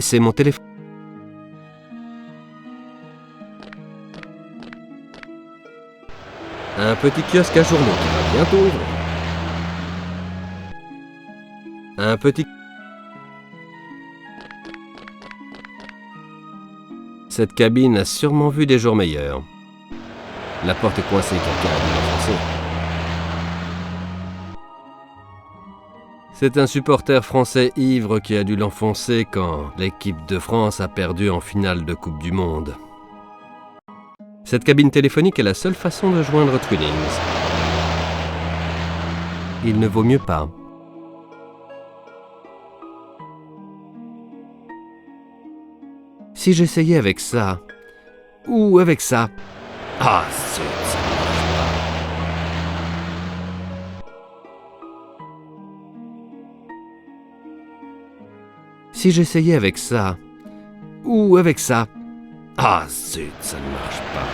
c'est mon téléphone. Un petit kiosque à journaux qui va bientôt ouvrir. Un petit... Cette cabine a sûrement vu des jours meilleurs. La porte est coincée, quelqu'un a dû l'enfoncer. C'est un supporter français ivre qui a dû l'enfoncer quand l'équipe de France a perdu en finale de Coupe du Monde. Cette cabine téléphonique est la seule façon de joindre Twinings. Il ne vaut mieux pas. Si j'essayais avec ça, ou avec ça... Ah, zut, ça ne marche pas. Si j'essayais avec ça, ou avec ça... Ah, zut, ça ne marche pas.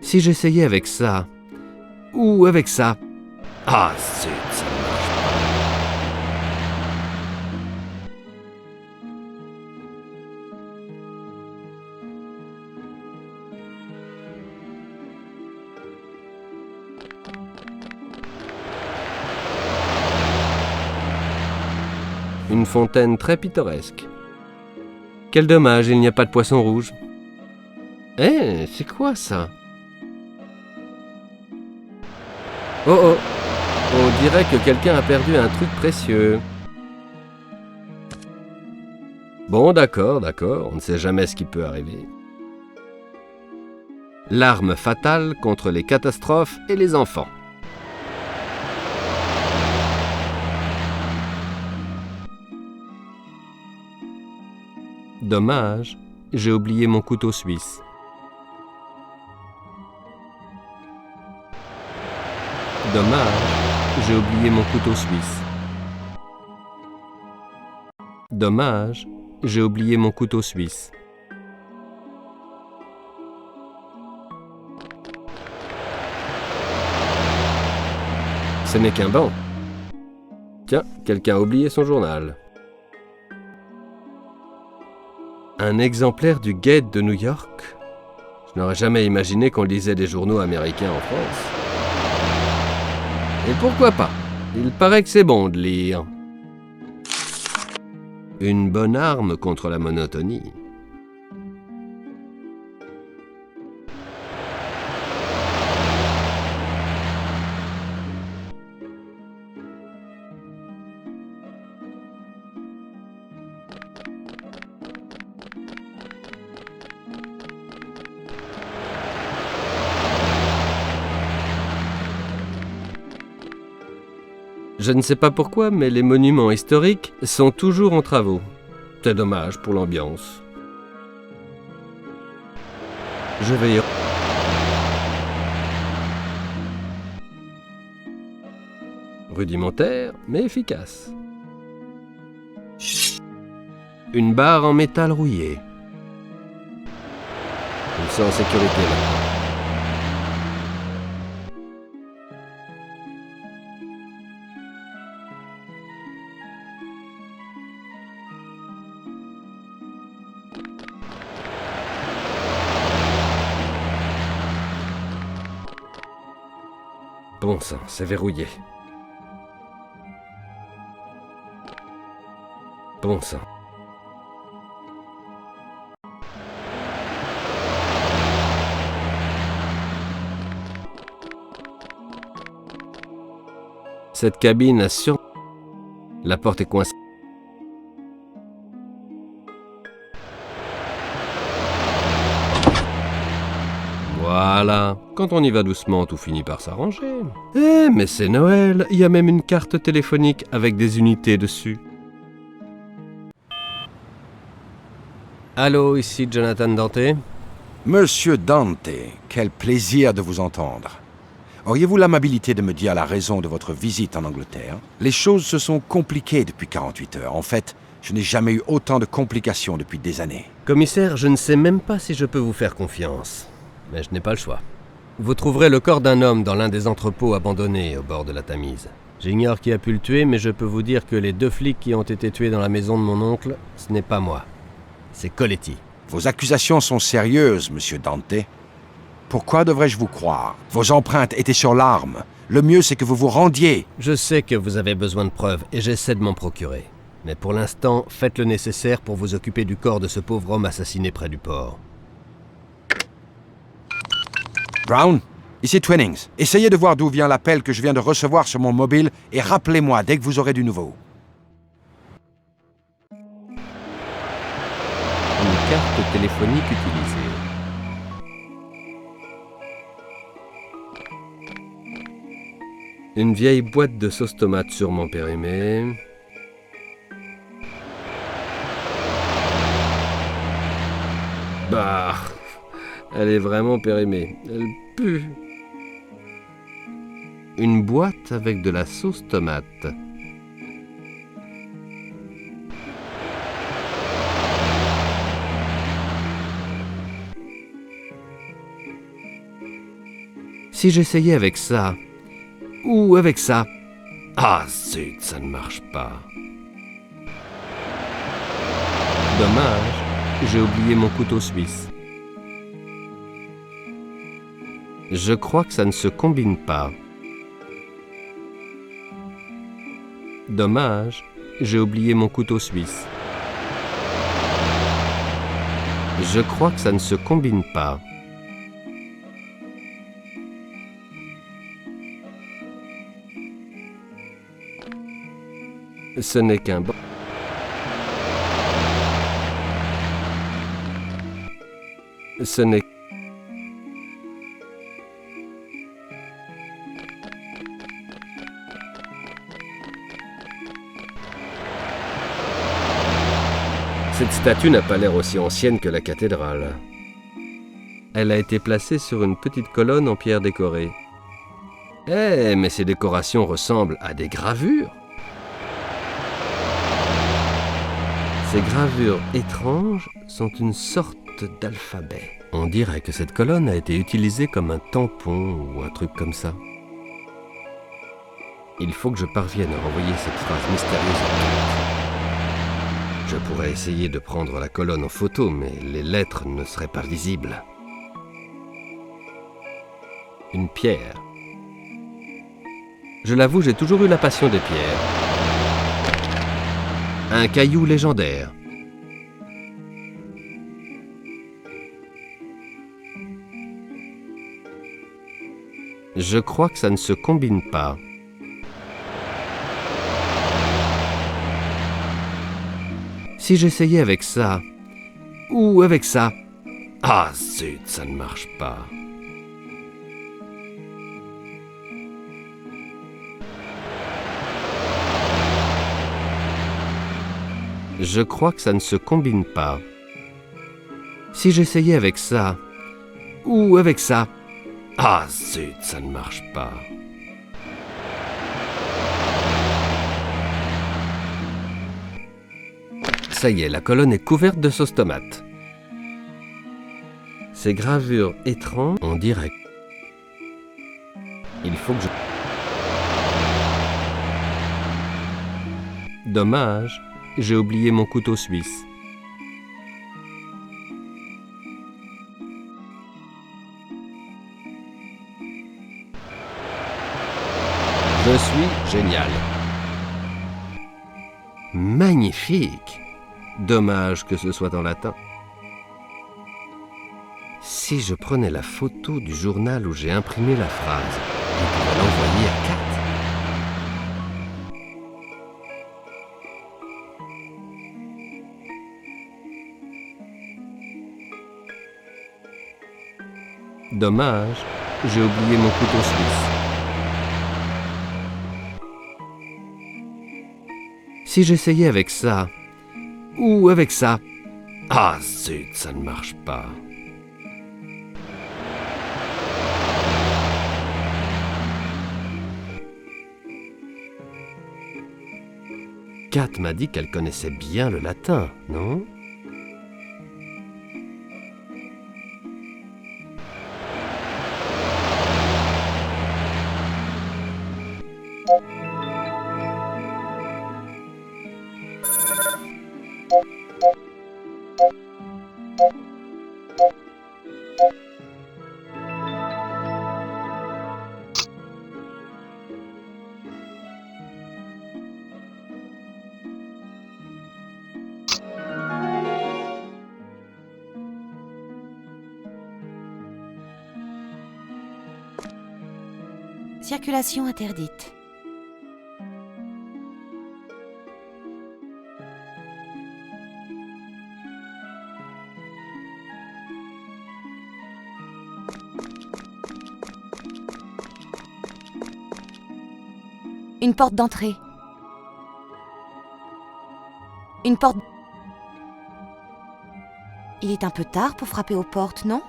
Si j'essayais avec ça, ou avec ça... Ah, zut, ça ne marche pas. Une fontaine très pittoresque. Quel dommage, il n'y a pas de poisson rouge. Eh, c'est quoi ça? Oh oh, on dirait que quelqu'un a perdu un truc précieux. Bon, d'accord, on ne sait jamais ce qui peut arriver. L'arme fatale contre les catastrophes et les enfants. Dommage, j'ai oublié mon couteau suisse. Dommage, j'ai oublié mon couteau suisse. Dommage, j'ai oublié mon couteau suisse. Ce n'est qu'un banc. Tiens, quelqu'un a oublié son journal. Un exemplaire du Gate de New York? Je n'aurais jamais imaginé qu'on lisait des journaux américains en France. Et pourquoi pas? Il paraît que c'est bon de lire. Une bonne arme contre la monotonie. Je ne sais pas pourquoi, mais les monuments historiques sont toujours en travaux. C'est dommage pour l'ambiance. Je vais y... Rudimentaire, mais efficace. Une barre en métal rouillé. Je me sens en sécurité maintenant. Bon sang, c'est verrouillé. Bon sang. Cette cabine a sur... La porte est coincée. Voilà, quand on y va doucement, tout finit par s'arranger. Eh, mais c'est Noël, il y a même une carte téléphonique avec des unités dessus. Allô, ici Jonathan Dante. Monsieur Dante, quel plaisir de vous entendre. Auriez-vous l'amabilité de me dire la raison de votre visite en Angleterre? Les choses se sont compliquées depuis 48 heures. En fait, je n'ai jamais eu autant de complications depuis des années. Commissaire, je ne sais même pas si je peux vous faire confiance. Mais je n'ai pas le choix. Vous trouverez le corps d'un homme dans l'un des entrepôts abandonnés au bord de la Tamise. J'ignore qui a pu le tuer, mais je peux vous dire que les 2 flics qui ont été tués dans la maison de mon oncle, ce n'est pas moi. C'est Coletti. Vos accusations sont sérieuses, monsieur Dante. Pourquoi devrais-je vous croire? Vos empreintes étaient sur l'arme. Le mieux, c'est que vous vous rendiez. Je sais que vous avez besoin de preuves et j'essaie de m'en procurer. Mais pour l'instant, faites le nécessaire pour vous occuper du corps de ce pauvre homme assassiné près du port. Brown, ici Twinnings. Essayez de voir d'où vient l'appel que je viens de recevoir sur mon mobile et rappelez-moi dès que vous aurez du nouveau. Une carte téléphonique utilisée. Une vieille boîte de sauce tomate sûrement périmée. Bah, elle est vraiment périmée. Elle pue. Une boîte avec de la sauce tomate. Si j'essayais avec ça, ou avec ça... Ah zut, ça ne marche pas. Dommage, j'ai oublié mon couteau suisse. Je crois que ça ne se combine pas. Dommage, j'ai oublié mon couteau suisse. Je crois que ça ne se combine pas. Ce n'est qu'un bon... Ce n'est... Cette statue n'a pas l'air aussi ancienne que la cathédrale. Elle a été placée sur une petite colonne en pierre décorée. Eh, mais ces décorations ressemblent à des gravures. Ces gravures étranges sont une sorte d'alphabet. On dirait que cette colonne a été utilisée comme un tampon ou un truc comme ça. Il faut que je parvienne à envoyer cette phrase mystérieuse à Kate. Je pourrais essayer de prendre la colonne en photo, mais les lettres ne seraient pas visibles. Une pierre. Je l'avoue, j'ai toujours eu la passion des pierres. Un caillou légendaire. Je crois que ça ne se combine pas. Si j'essayais avec ça, ou avec ça... Ah zut, ça ne marche pas. Je crois que ça ne se combine pas. Si j'essayais avec ça, ou avec ça... Ah zut, ça ne marche pas. Ça y est, la colonne est couverte de sauce tomate. Ces gravures étranges, on dirait. Il faut que je... Dommage, j'ai oublié mon couteau suisse. Je suis génial. Magnifique. Dommage que ce soit en latin. Si je prenais la photo du journal où j'ai imprimé la phrase, je pourrais l'envoyer à Kate. Dommage, j'ai oublié mon couteau suisse. Si j'essayais avec ça, ou avec ça... Ah zut, ça ne marche pas. Kate m'a dit qu'elle connaissait bien le latin, non ? Circulation interdite. Une porte d'entrée. Une porte... Il est un peu tard pour frapper aux portes, non ?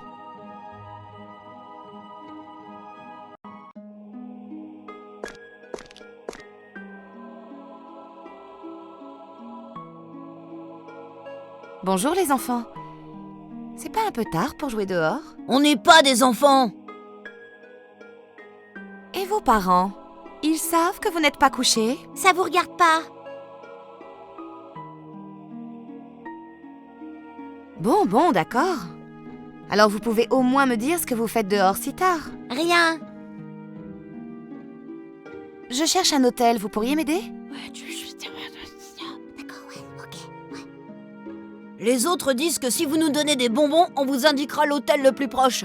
Bonjour les enfants. C'est pas un peu tard pour jouer dehors ? On n'est pas des enfants! Et vos parents ? Ils savent que vous n'êtes pas couchés ? Ça vous regarde pas? Bon, d'accord. Alors vous pouvez au moins me dire ce que vous faites dehors si tard. Rien. Je cherche un hôtel, vous pourriez m'aider ? D'accord, ouais, ok, ouais. Les autres disent que si vous nous donnez des bonbons, on vous indiquera l'hôtel le plus proche.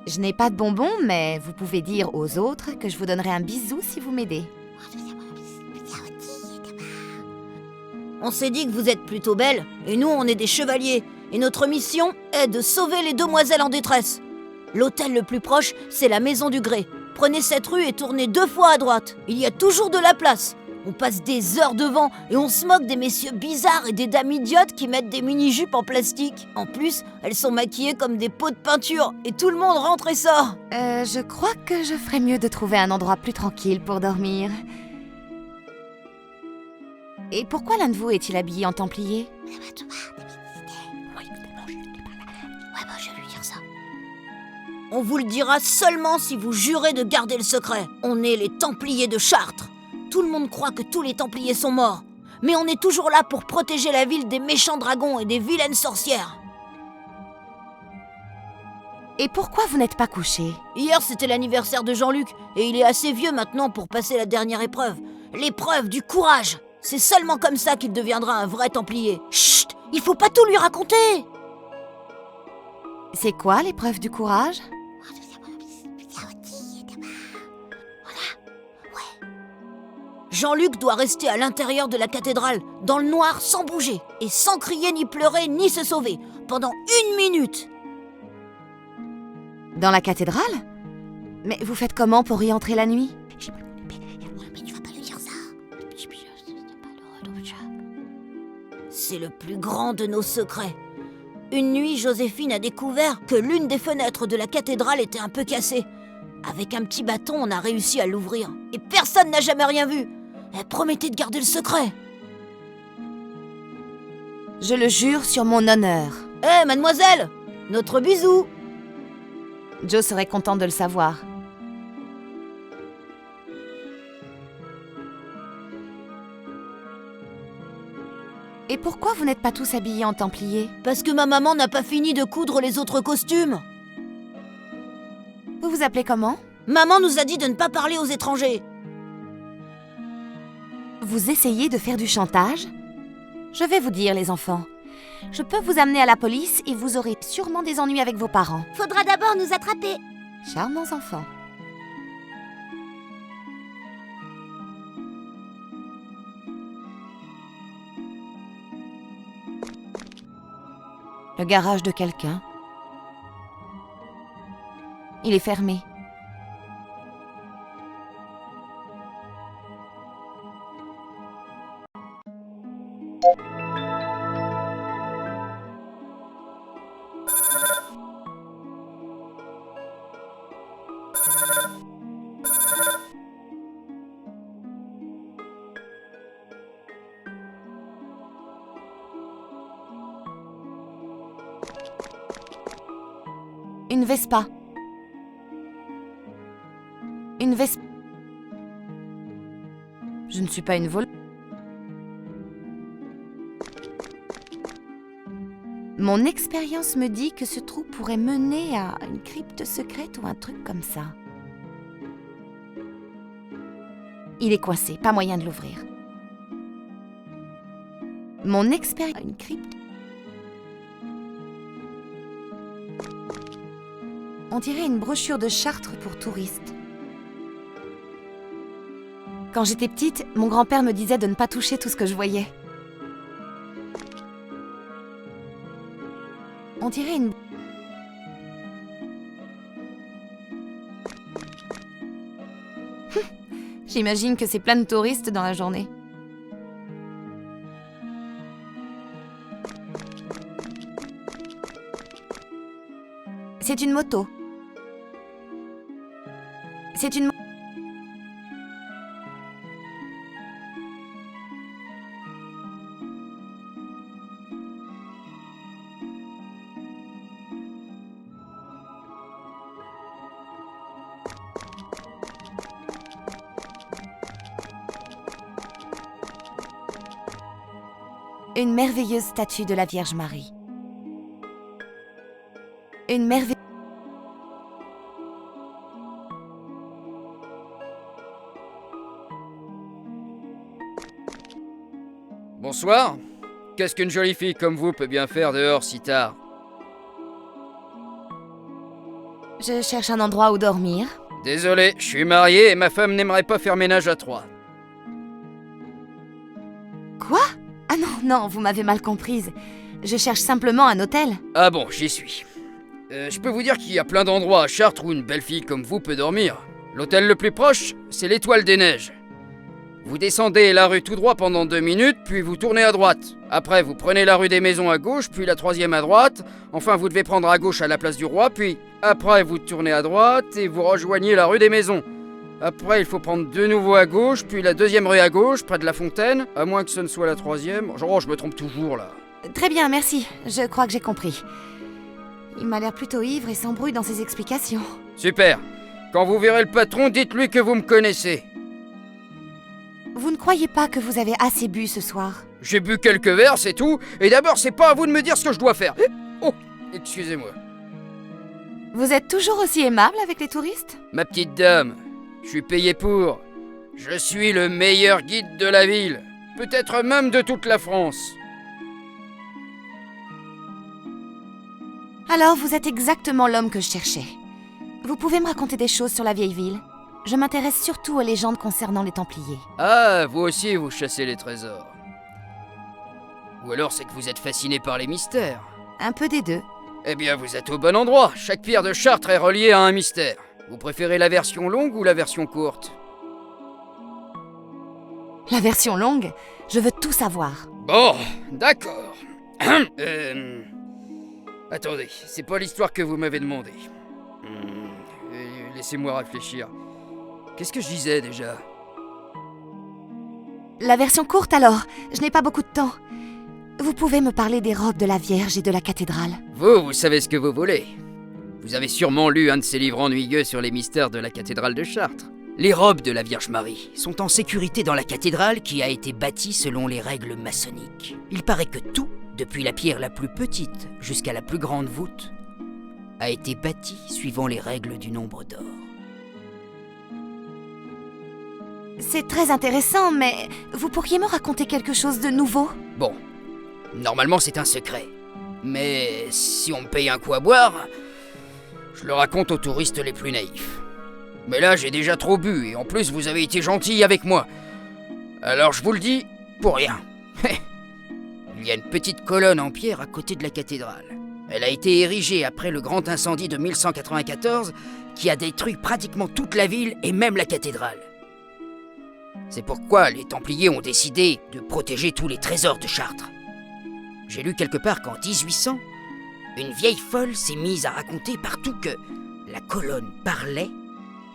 Je n'ai pas de bonbons, mais vous pouvez dire aux autres que je vous donnerai un bisou si vous m'aidez. On s'est dit que vous êtes plutôt belles, et nous on est des chevaliers, et notre mission est de sauver les demoiselles en détresse. L'hôtel le plus proche, c'est la Maison du Grès. Prenez cette rue et tournez 2 fois à droite. Il y a toujours de la place. On passe des heures devant et on se moque des messieurs bizarres et des dames idiotes qui mettent des mini-jupes en plastique. En plus, elles sont maquillées comme des pots de peinture et tout le monde rentre et sort. Je crois que je ferais mieux de trouver un endroit plus tranquille pour dormir. Et pourquoi l'un de vous est-il habillé en templier ? On vous le dira seulement si vous jurez de garder le secret. On est les Templiers de Chartres. Tout le monde croit que tous les Templiers sont morts. Mais on est toujours là pour protéger la ville des méchants dragons et des vilaines sorcières. Et pourquoi vous n'êtes pas couché ? Hier, c'était l'anniversaire de Jean-Luc, et il est assez vieux maintenant pour passer la dernière épreuve. L'épreuve du courage. C'est seulement comme ça qu'il deviendra un vrai Templier. Chut, il faut pas tout lui raconter. C'est quoi l'épreuve du courage ? Jean-Luc doit rester à l'intérieur de la cathédrale, dans le noir, sans bouger, et sans crier, ni pleurer, ni se sauver, pendant 1 minute. Dans la cathédrale ? Mais vous faites comment pour y entrer la nuit ? Mais tu vas pas lui dire ça. C'est le plus grand de nos secrets. Une nuit, Joséphine a découvert que l'une des fenêtres de la cathédrale était un peu cassée. Avec un petit bâton, on a réussi à l'ouvrir. Et personne n'a jamais rien vu. Elle promettait de garder le secret. Je le jure sur mon honneur. Hé, mademoiselle, notre bisou. Joe serait content de le savoir. Et pourquoi vous n'êtes pas tous habillés en templier ? Parce que ma maman n'a pas fini de coudre les autres costumes. Vous vous appelez comment ? Maman nous a dit de ne pas parler aux étrangers. Vous essayez de faire du chantage ? Je vais vous dire, les enfants. Je peux vous amener à la police et vous aurez sûrement des ennuis avec vos parents. Faudra d'abord nous attraper. Charmants enfants. Le garage de quelqu'un. Il est fermé. Une Vespa. Une Vespa. Je ne suis pas une voleuse. Mon expérience me dit que ce trou pourrait mener à une crypte secrète ou un truc comme ça. Il est coincé, pas moyen de l'ouvrir. Mon expérience... Une crypte... On dirait une brochure de Chartres pour touristes. Quand j'étais petite, mon grand-père me disait de ne pas toucher tout ce que je voyais. On dirait une... J'imagine que c'est plein de touristes dans la journée. C'est une moto. C'est une... Une merveilleuse statue de la Vierge Marie. Une merveilleuse... Bonsoir. Qu'est-ce qu'une jolie fille comme vous peut bien faire dehors si tard? Je cherche un endroit où dormir. Désolé, je suis marié et ma femme n'aimerait pas faire ménage à trois. Quoi? Ah non, vous m'avez mal comprise. Je cherche simplement un hôtel. Ah bon, j'y suis. Je peux vous dire qu'il y a plein d'endroits à Chartres où une belle fille comme vous peut dormir. L'hôtel le plus proche, c'est l'Étoile des Neiges. Vous descendez la rue tout droit pendant 2 minutes, puis vous tournez à droite. Après, vous prenez la rue des Maisons à gauche, puis la 3e à droite. Enfin, vous devez prendre à gauche à la place du Roi, puis après, vous tournez à droite et vous rejoignez la rue des Maisons. Après, il faut prendre de nouveau à gauche, puis la 2e rue à gauche, près de la Fontaine, à moins que ce ne soit la 3e. Genre, je me trompe toujours, là. Très bien, merci. Je crois que j'ai compris. Il m'a l'air plutôt ivre et s'embrouille dans ses explications. Super. Quand vous verrez le patron, dites-lui que vous me connaissez. Vous ne croyez pas que vous avez assez bu ce soir? J'ai bu quelques verres, c'est tout. Et d'abord, c'est pas à vous de me dire ce que je dois faire. Oh, excusez-moi. Vous êtes toujours aussi aimable avec les touristes? Ma petite dame, je suis payé pour. Je suis le meilleur guide de la ville. Peut-être même de toute la France. Alors, vous êtes exactement l'homme que je cherchais. Vous pouvez me raconter des choses sur la vieille ville? Je m'intéresse surtout aux légendes concernant les Templiers. Ah, vous aussi, vous chassez les trésors. Ou alors c'est que vous êtes fasciné par les mystères. Un peu des deux. Eh bien, vous êtes au bon endroit. Chaque pierre de Chartres est reliée à un mystère. Vous préférez la version longue ou la version courte? La version longue? Je veux tout savoir. Bon, d'accord. Attendez, c'est pas l'histoire que vous m'avez demandé. Laissez-moi réfléchir. Qu'est-ce que je disais déjà? La version courte alors. Je n'ai pas beaucoup de temps. Vous pouvez me parler des robes de la Vierge et de la cathédrale? Vous savez ce que vous voulez. Vous avez sûrement lu un de ces livres ennuyeux sur les mystères de la cathédrale de Chartres. Les robes de la Vierge Marie sont en sécurité dans la cathédrale qui a été bâtie selon les règles maçonniques. Il paraît que tout, depuis la pierre la plus petite jusqu'à la plus grande voûte, a été bâti suivant les règles du nombre d'or. C'est très intéressant, mais vous pourriez me raconter quelque chose de nouveau? Bon, normalement c'est un secret. Mais si on me paye un coup à boire, je le raconte aux touristes les plus naïfs. Mais là j'ai déjà trop bu et en plus vous avez été gentil avec moi. Alors je vous le dis, pour rien. Il y a une petite colonne en pierre à côté de la cathédrale. Elle a été érigée après le grand incendie de 1194 qui a détruit pratiquement toute la ville et même la cathédrale. C'est pourquoi les Templiers ont décidé de protéger tous les trésors de Chartres. J'ai lu quelque part qu'en 1800, une vieille folle s'est mise à raconter partout que la colonne parlait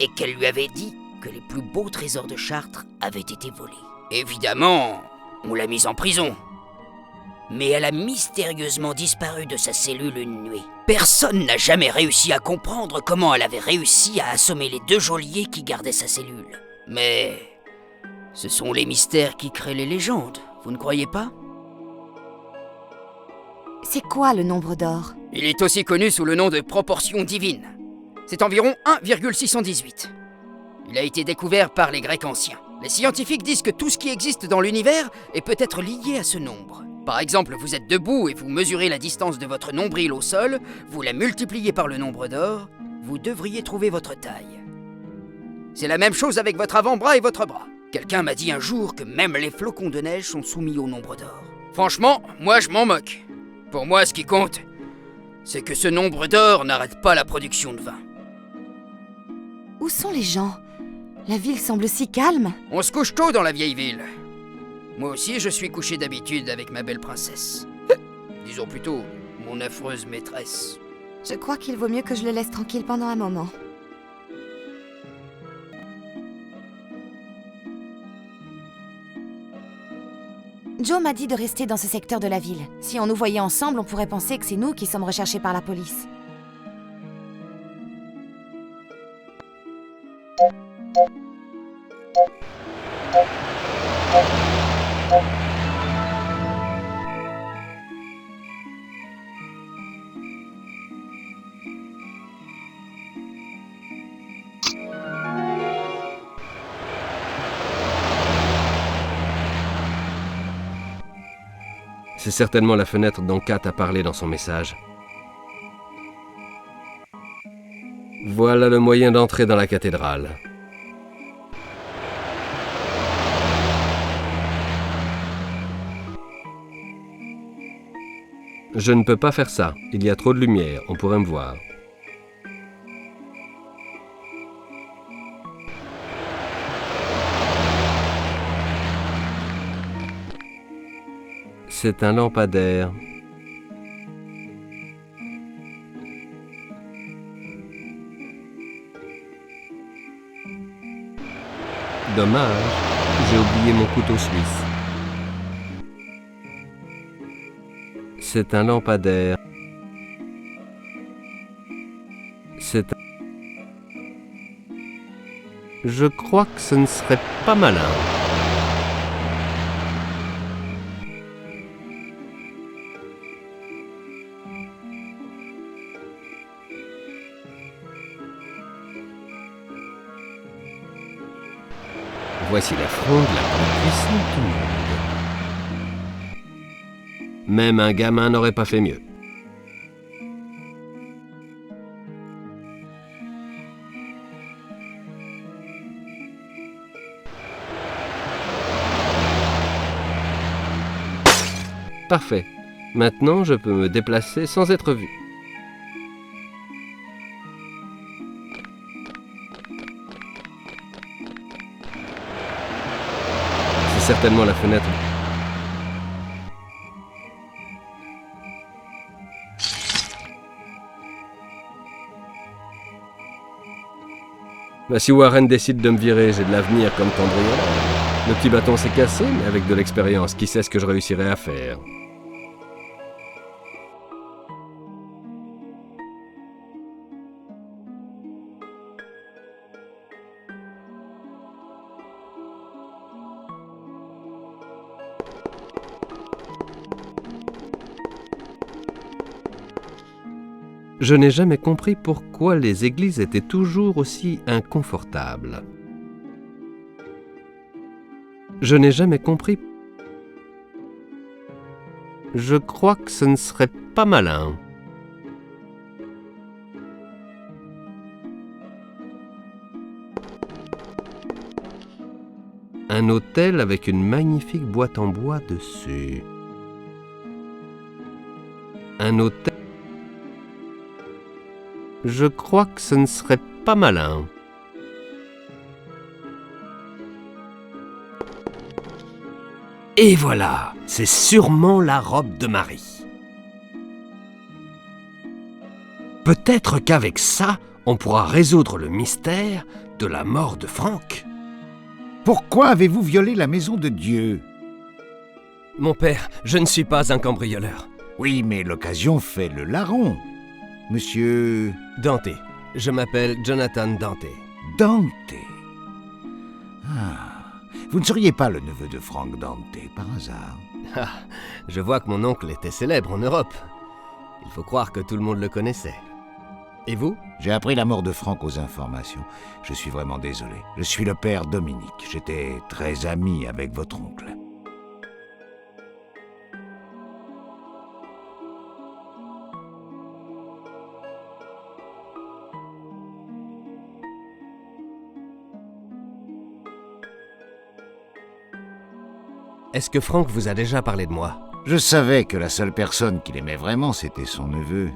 et qu'elle lui avait dit que les plus beaux trésors de Chartres avaient été volés. Évidemment, on l'a mise en prison. Mais elle a mystérieusement disparu de sa cellule une nuit. Personne n'a jamais réussi à comprendre comment elle avait réussi à assommer les 2 geôliers qui gardaient sa cellule. Mais ce sont les mystères qui créent les légendes, vous ne croyez pas? c'est quoi le nombre d'or? Il est aussi connu sous le nom de proportion divine. C'est environ 1,618. Il a été découvert par les Grecs anciens. Les scientifiques disent que tout ce qui existe dans l'univers est peut-être lié à ce nombre. Par exemple, vous êtes debout et vous mesurez la distance de votre nombril au sol, vous la multipliez par le nombre d'or, vous devriez trouver votre taille. C'est la même chose avec votre avant-bras et votre bras. Quelqu'un m'a dit un jour que même les flocons de neige sont soumis au nombre d'or. Franchement, moi je m'en moque. Pour moi, ce qui compte, c'est que ce nombre d'or n'arrête pas la production de vin. Où sont les gens? La ville semble si calme. On se couche tôt dans la vieille ville. Moi aussi, je suis couché d'habitude avec ma belle princesse. Disons plutôt, mon affreuse maîtresse. Je crois qu'il vaut mieux que je le laisse tranquille pendant un moment. Joe m'a dit de rester dans ce secteur de la ville. Si on nous voyait ensemble, on pourrait penser que c'est nous qui sommes recherchés par la police. C'est certainement la fenêtre dont Kat a parlé dans son message. Voilà le moyen d'entrer dans la cathédrale. Je ne peux pas faire ça. Il y a trop de lumière. On pourrait me voir. C'est un lampadaire. Dommage, j'ai oublié mon couteau suisse. C'est un lampadaire. C'est un... Je crois que ce ne serait pas malin. Voici la fronde la plus puissante du monde. Même un gamin n'aurait pas fait mieux. Parfait. Maintenant, je peux me déplacer sans être vu. C'est certainement la fenêtre. Bah, si Warren décide de me virer, j'ai de l'avenir comme cambrioleur. Le petit bâton s'est cassé, mais avec de l'expérience, qui sait ce que je réussirai à faire. Je n'ai jamais compris pourquoi les églises étaient toujours aussi inconfortables. Je n'ai jamais compris. Je crois que ce ne serait pas malin. Un hôtel avec une magnifique boîte en bois dessus. Un hôtel... Je crois que ce ne serait pas malin. Et voilà, c'est sûrement la robe de Marie. Peut-être qu'avec ça, on pourra résoudre le mystère de la mort de Franck. Pourquoi avez-vous violé la maison de Dieu? Mon père, je ne suis pas un cambrioleur. Oui, mais l'occasion fait le larron. Monsieur... Dante. Je m'appelle Jonathan Dante. Dante. Ah, vous ne seriez pas le neveu de Frank Dante, par hasard? Ah, je vois que mon oncle était célèbre en Europe. Il faut croire que tout le monde le connaissait. Et vous? J'ai appris la mort de Franck aux informations. Je suis vraiment désolé. Je suis le père Dominique. J'étais très ami avec votre oncle. Est-ce que Franck vous a déjà parlé de moi? Je savais que la seule personne qu'il aimait vraiment, c'était son neveu.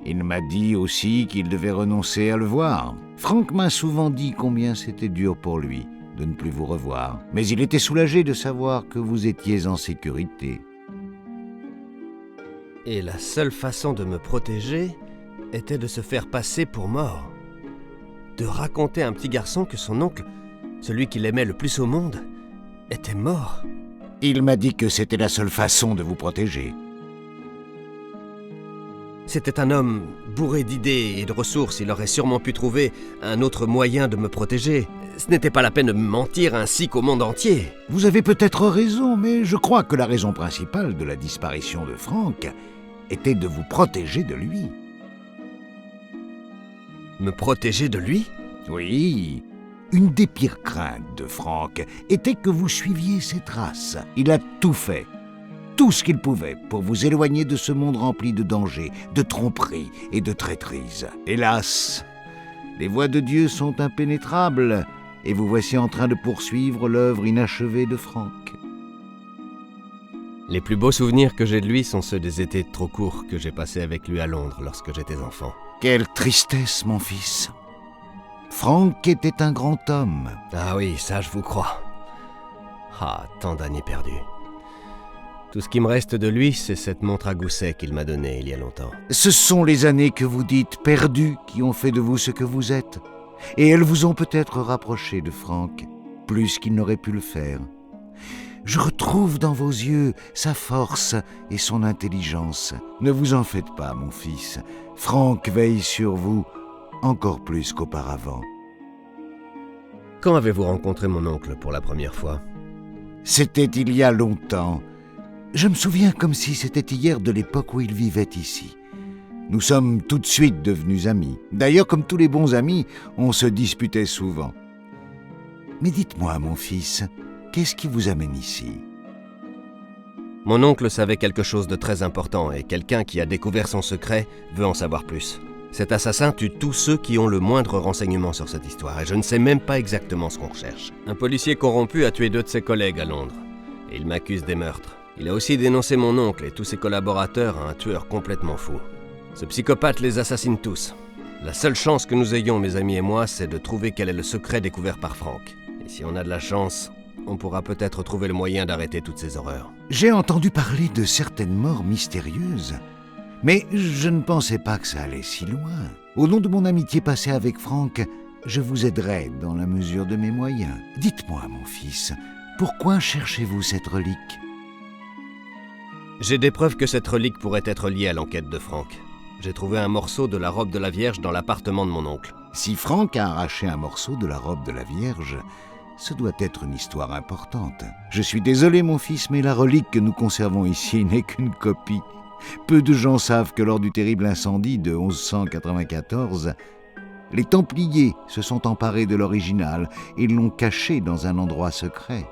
Il m'a dit aussi qu'il devait renoncer à le voir. Franck m'a souvent dit combien c'était dur pour lui de ne plus vous revoir. Mais il était soulagé de savoir que vous étiez en sécurité. Et la seule façon de me protéger était de se faire passer pour mort. De raconter à un petit garçon que son oncle, celui qu'il aimait le plus au monde, était mort. Il m'a dit que c'était la seule façon de vous protéger. C'était un homme bourré d'idées et de ressources. Il aurait sûrement pu trouver un autre moyen de me protéger. Ce n'était pas la peine de me mentir ainsi qu'au monde entier. Vous avez peut-être raison, mais je crois que la raison principale de la disparition de Franck était de vous protéger de lui. Me protéger de lui? Oui. Une des pires craintes de Franck était que vous suiviez ses traces. Il a tout fait, tout ce qu'il pouvait pour vous éloigner de ce monde rempli de dangers, de tromperies et de traîtrises. Hélas, les voies de Dieu sont impénétrables et vous voici en train de poursuivre l'œuvre inachevée de Franck. Les plus beaux souvenirs que j'ai de lui sont ceux des étés trop courts que j'ai passés avec lui à Londres lorsque j'étais enfant. Quelle tristesse, mon fils. Franck était un grand homme. Ah oui, ça je vous crois. Ah, tant d'années perdues. Tout ce qui me reste de lui, c'est cette montre à gousset qu'il m'a donnée il y a longtemps. Ce sont les années que vous dites perdues qui ont fait de vous ce que vous êtes. Et elles vous ont peut-être rapproché de Franck, plus qu'il n'aurait pu le faire. Je retrouve dans vos yeux sa force et son intelligence. Ne vous en faites pas, mon fils. Franck veille sur vous encore plus qu'auparavant. Quand avez-vous rencontré mon oncle pour la première fois? C'était il y a longtemps. Je me souviens comme si c'était hier de l'époque où il vivait ici. Nous sommes tout de suite devenus amis. D'ailleurs, comme tous les bons amis, on se disputait souvent. Mais dites-moi, mon fils, qu'est-ce qui vous amène ici? Mon oncle savait quelque chose de très important et quelqu'un qui a découvert son secret veut en savoir plus. Cet assassin tue tous ceux qui ont le moindre renseignement sur cette histoire et je ne sais même pas exactement ce qu'on recherche. Un policier corrompu a tué 2 de ses collègues à Londres et il m'accuse des meurtres. Il a aussi dénoncé mon oncle et tous ses collaborateurs à un tueur complètement fou. Ce psychopathe les assassine tous. La seule chance que nous ayons, mes amis et moi, c'est de trouver quel est le secret découvert par Franck. Et si on a de la chance, on pourra peut-être trouver le moyen d'arrêter toutes ces horreurs. J'ai entendu parler de certaines morts mystérieuses. Mais je ne pensais pas que ça allait si loin. Au nom de mon amitié passée avec Franck, je vous aiderai dans la mesure de mes moyens. Dites-moi, mon fils, pourquoi cherchez-vous cette relique? J'ai des preuves que cette relique pourrait être liée à l'enquête de Franck. J'ai trouvé un morceau de la robe de la Vierge dans l'appartement de mon oncle. Si Franck a arraché un morceau de la robe de la Vierge, ce doit être une histoire importante. Je suis désolé, mon fils, mais la relique que nous conservons ici n'est qu'une copie. Peu de gens savent que lors du terrible incendie de 1194, les Templiers se sont emparés de l'original et l'ont caché dans un endroit secret.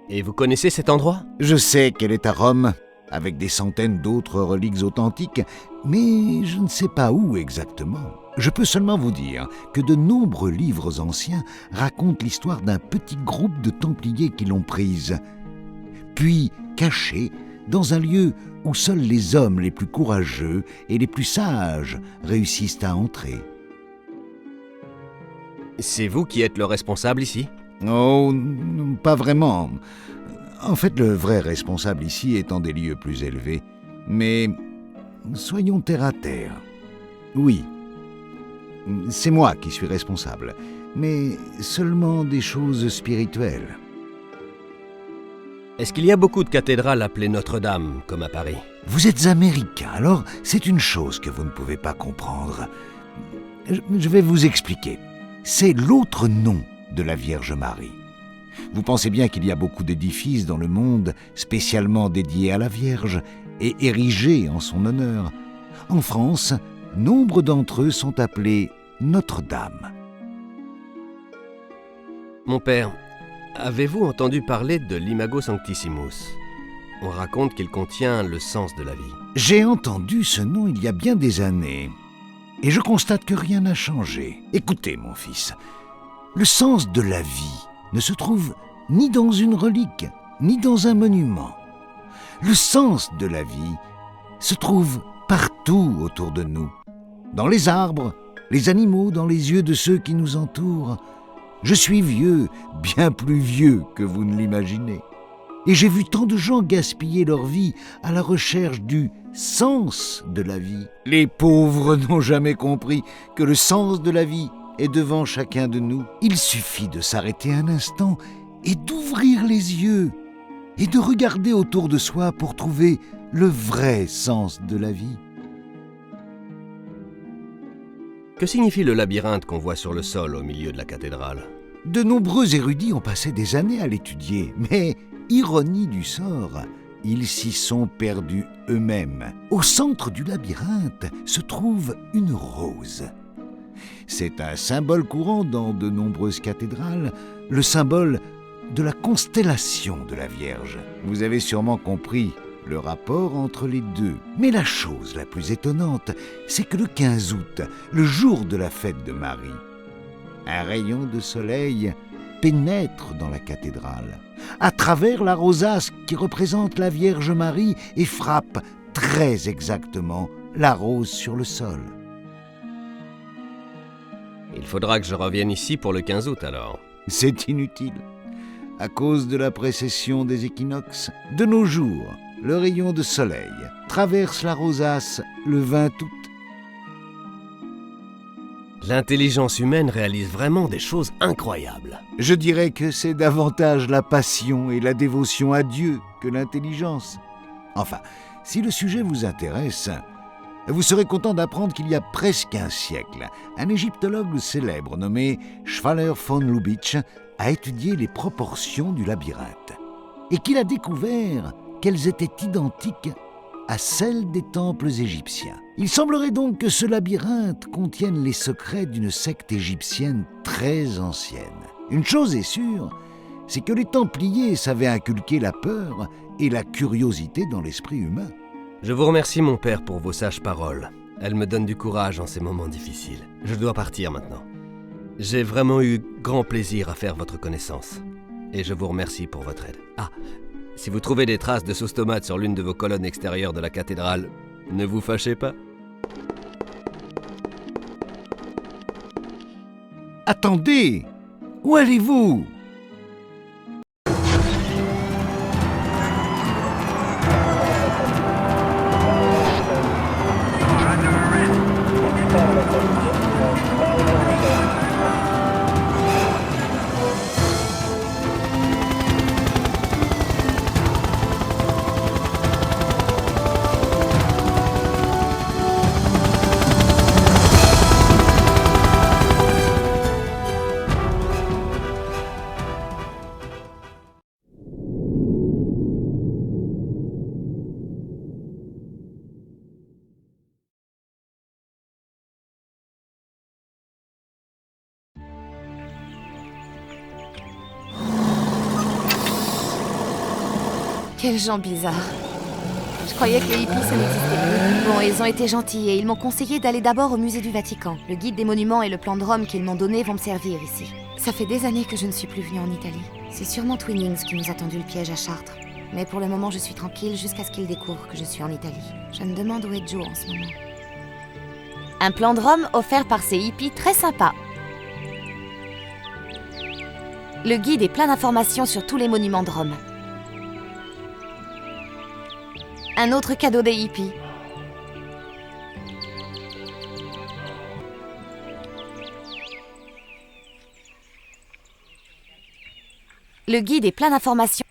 Et vous connaissez cet endroit? Je sais qu'elle est à Rome, avec des centaines d'autres reliques authentiques, mais je ne sais pas où exactement. Je peux seulement vous dire que de nombreux livres anciens racontent l'histoire d'un petit groupe de Templiers qui l'ont prise, puis cachée dans un lieu où seuls les hommes les plus courageux et les plus sages réussissent à entrer. C'est vous qui êtes le responsable ici? Oh, pas vraiment. En fait, le vrai responsable ici est en des lieux plus élevés. Mais soyons terre à terre. Oui, c'est moi qui suis responsable, mais seulement des choses spirituelles. Est-ce qu'il y a beaucoup de cathédrales appelées Notre-Dame, comme à Paris? Vous êtes américain, alors c'est une chose que vous ne pouvez pas comprendre. Je vais vous expliquer. C'est l'autre nom de la Vierge Marie. Vous pensez bien qu'il y a beaucoup d'édifices dans le monde spécialement dédiés à la Vierge, et érigés en son honneur. En France, nombre d'entre eux sont appelés Notre-Dame. Mon père, avez-vous entendu parler de l'Imago Sanctissimus? On raconte qu'il contient le sens de la vie. J'ai entendu ce nom il y a bien des années, et je constate que rien n'a changé. Écoutez, mon fils, le sens de la vie ne se trouve ni dans une relique, ni dans un monument. Le sens de la vie se trouve partout autour de nous, dans les arbres, les animaux, dans les yeux de ceux qui nous entourent. Je suis vieux, bien plus vieux que vous ne l'imaginez. Et j'ai vu tant de gens gaspiller leur vie à la recherche du sens de la vie. Les pauvres n'ont jamais compris que le sens de la vie est devant chacun de nous. Il suffit de s'arrêter un instant et d'ouvrir les yeux et de regarder autour de soi pour trouver le vrai sens de la vie. Que signifie le labyrinthe qu'on voit sur le sol au milieu de la cathédrale? De nombreux érudits ont passé des années à l'étudier, mais, ironie du sort, ils s'y sont perdus eux-mêmes. Au centre du labyrinthe se trouve une rose. C'est un symbole courant dans de nombreuses cathédrales, le symbole de la constellation de la Vierge. Vous avez sûrement compris le rapport entre les deux. Mais la chose la plus étonnante, c'est que le 15 août, le jour de la fête de Marie, un rayon de soleil pénètre dans la cathédrale, à travers la rosace qui représente la Vierge Marie et frappe très exactement la rose sur le sol. Il faudra que je revienne ici pour le 15 août alors. C'est inutile. À cause de la précession des équinoxes, de nos jours, le rayon de soleil traverse la rosace le 20 août. L'intelligence humaine réalise vraiment des choses incroyables. Je dirais que c'est davantage la passion et la dévotion à Dieu que l'intelligence. Enfin, si le sujet vous intéresse, vous serez content d'apprendre qu'il y a presque un siècle, un égyptologue célèbre nommé Schwaller von Lubitsch a étudié les proportions du labyrinthe et qu'il a découvert qu'elles étaient identiques à celles des temples égyptiens. Il semblerait donc que ce labyrinthe contienne les secrets d'une secte égyptienne très ancienne. Une chose est sûre, c'est que les Templiers savaient inculquer la peur et la curiosité dans l'esprit humain. Je vous remercie mon père pour vos sages paroles. Elles me donnent du courage en ces moments difficiles. Je dois partir maintenant. J'ai vraiment eu grand plaisir à faire votre connaissance. Et je vous remercie pour votre aide. Ah, si vous trouvez des traces de sauce tomate sur l'une de vos colonnes extérieures de la cathédrale, ne vous fâchez pas. Attendez! Où allez-vous? Quels gens bizarres. Je croyais que les hippies, ça n'existait plus. Bon, ils ont été gentils et ils m'ont conseillé d'aller d'abord au musée du Vatican. Le guide des monuments et le plan de Rome qu'ils m'ont donné vont me servir ici. Ça fait des années que je ne suis plus venue en Italie. C'est sûrement Twinings qui nous a tendu le piège à Chartres. Mais pour le moment, je suis tranquille jusqu'à ce qu'ils découvrent que je suis en Italie. Je me demande où est Joe en ce moment. Un plan de Rome offert par ces hippies très sympas. Le guide est plein d'informations sur tous les monuments de Rome. Un autre cadeau des hippies. Le guide est plein d'informations.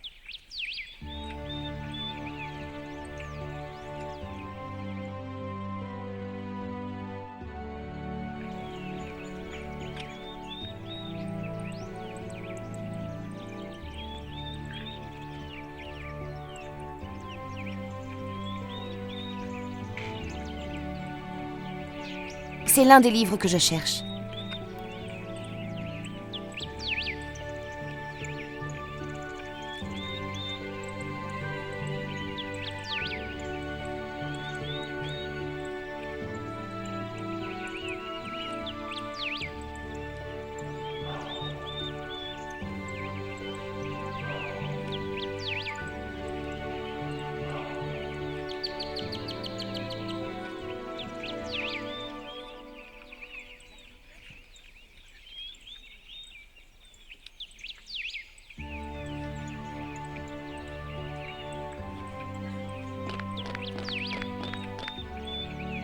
C'est l'un des livres que je cherche.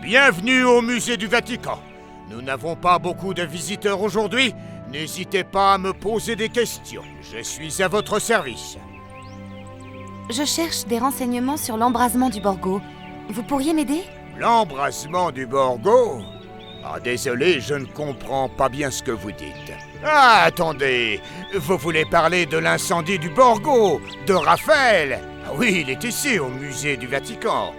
Bienvenue au musée du Vatican. Nous n'avons pas beaucoup de visiteurs aujourd'hui. N'hésitez pas à me poser des questions. Je suis à votre service. Je cherche des renseignements sur l'embrasement du Borgo. Vous pourriez m'aider? L'embrasement du Borgo? Ah, désolé, je ne comprends pas bien ce que vous dites. Ah, attendez. Vous voulez parler de l'incendie du Borgo, de Raphaël? Ah oui, il est ici, au musée du Vatican.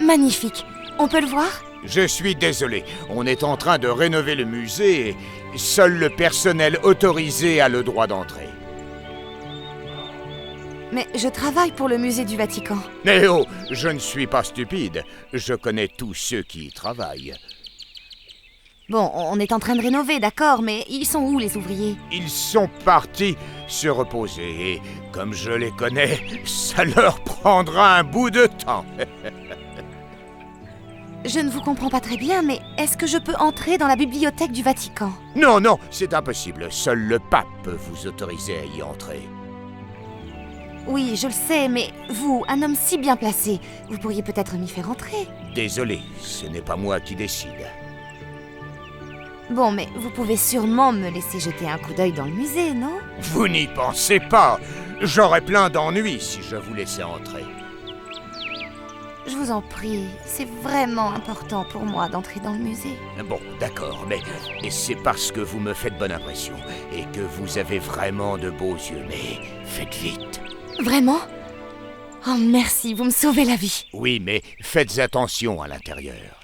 Magnifique. On peut le voir? Je suis désolé, on est en train de rénover le musée et seul le personnel autorisé a le droit d'entrer. Mais je travaille pour le musée du Vatican. Mais oh, je ne suis pas stupide, je connais tous ceux qui y travaillent. Bon, on est en train de rénover, d'accord, mais ils sont où les ouvriers? Ils sont partis se reposer et comme je les connais, ça leur prendra un bout de temps. Je ne vous comprends pas très bien, mais est-ce que je peux entrer dans la bibliothèque du Vatican? Non, non, c'est impossible, seul le pape peut vous autoriser à y entrer. Oui, je le sais, mais vous, un homme si bien placé, vous pourriez peut-être m'y faire entrer. Désolé, ce n'est pas moi qui décide. Bon, mais vous pouvez sûrement me laisser jeter un coup d'œil dans le musée, non? Vous n'y pensez pas. J'aurais plein d'ennuis si je vous laissais entrer. Je vous en prie, c'est vraiment important pour moi d'entrer dans le musée. Bon, d'accord, mais c'est parce que vous me faites bonne impression et que vous avez vraiment de beaux yeux, mais faites vite. Vraiment? Oh merci, vous me sauvez la vie. Oui, mais faites attention à l'intérieur.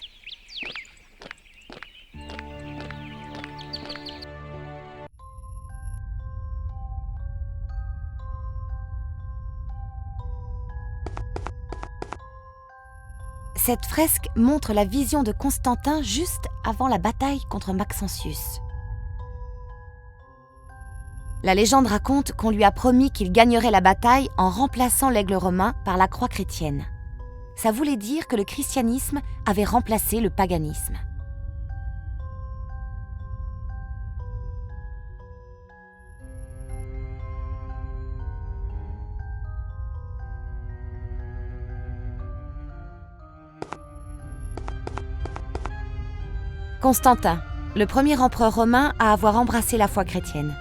Cette fresque montre la vision de Constantin juste avant la bataille contre Maxentius. La légende raconte qu'on lui a promis qu'il gagnerait la bataille en remplaçant l'aigle romain par la croix chrétienne. Ça voulait dire que le christianisme avait remplacé le paganisme. Constantin, le premier empereur romain à avoir embrassé la foi chrétienne.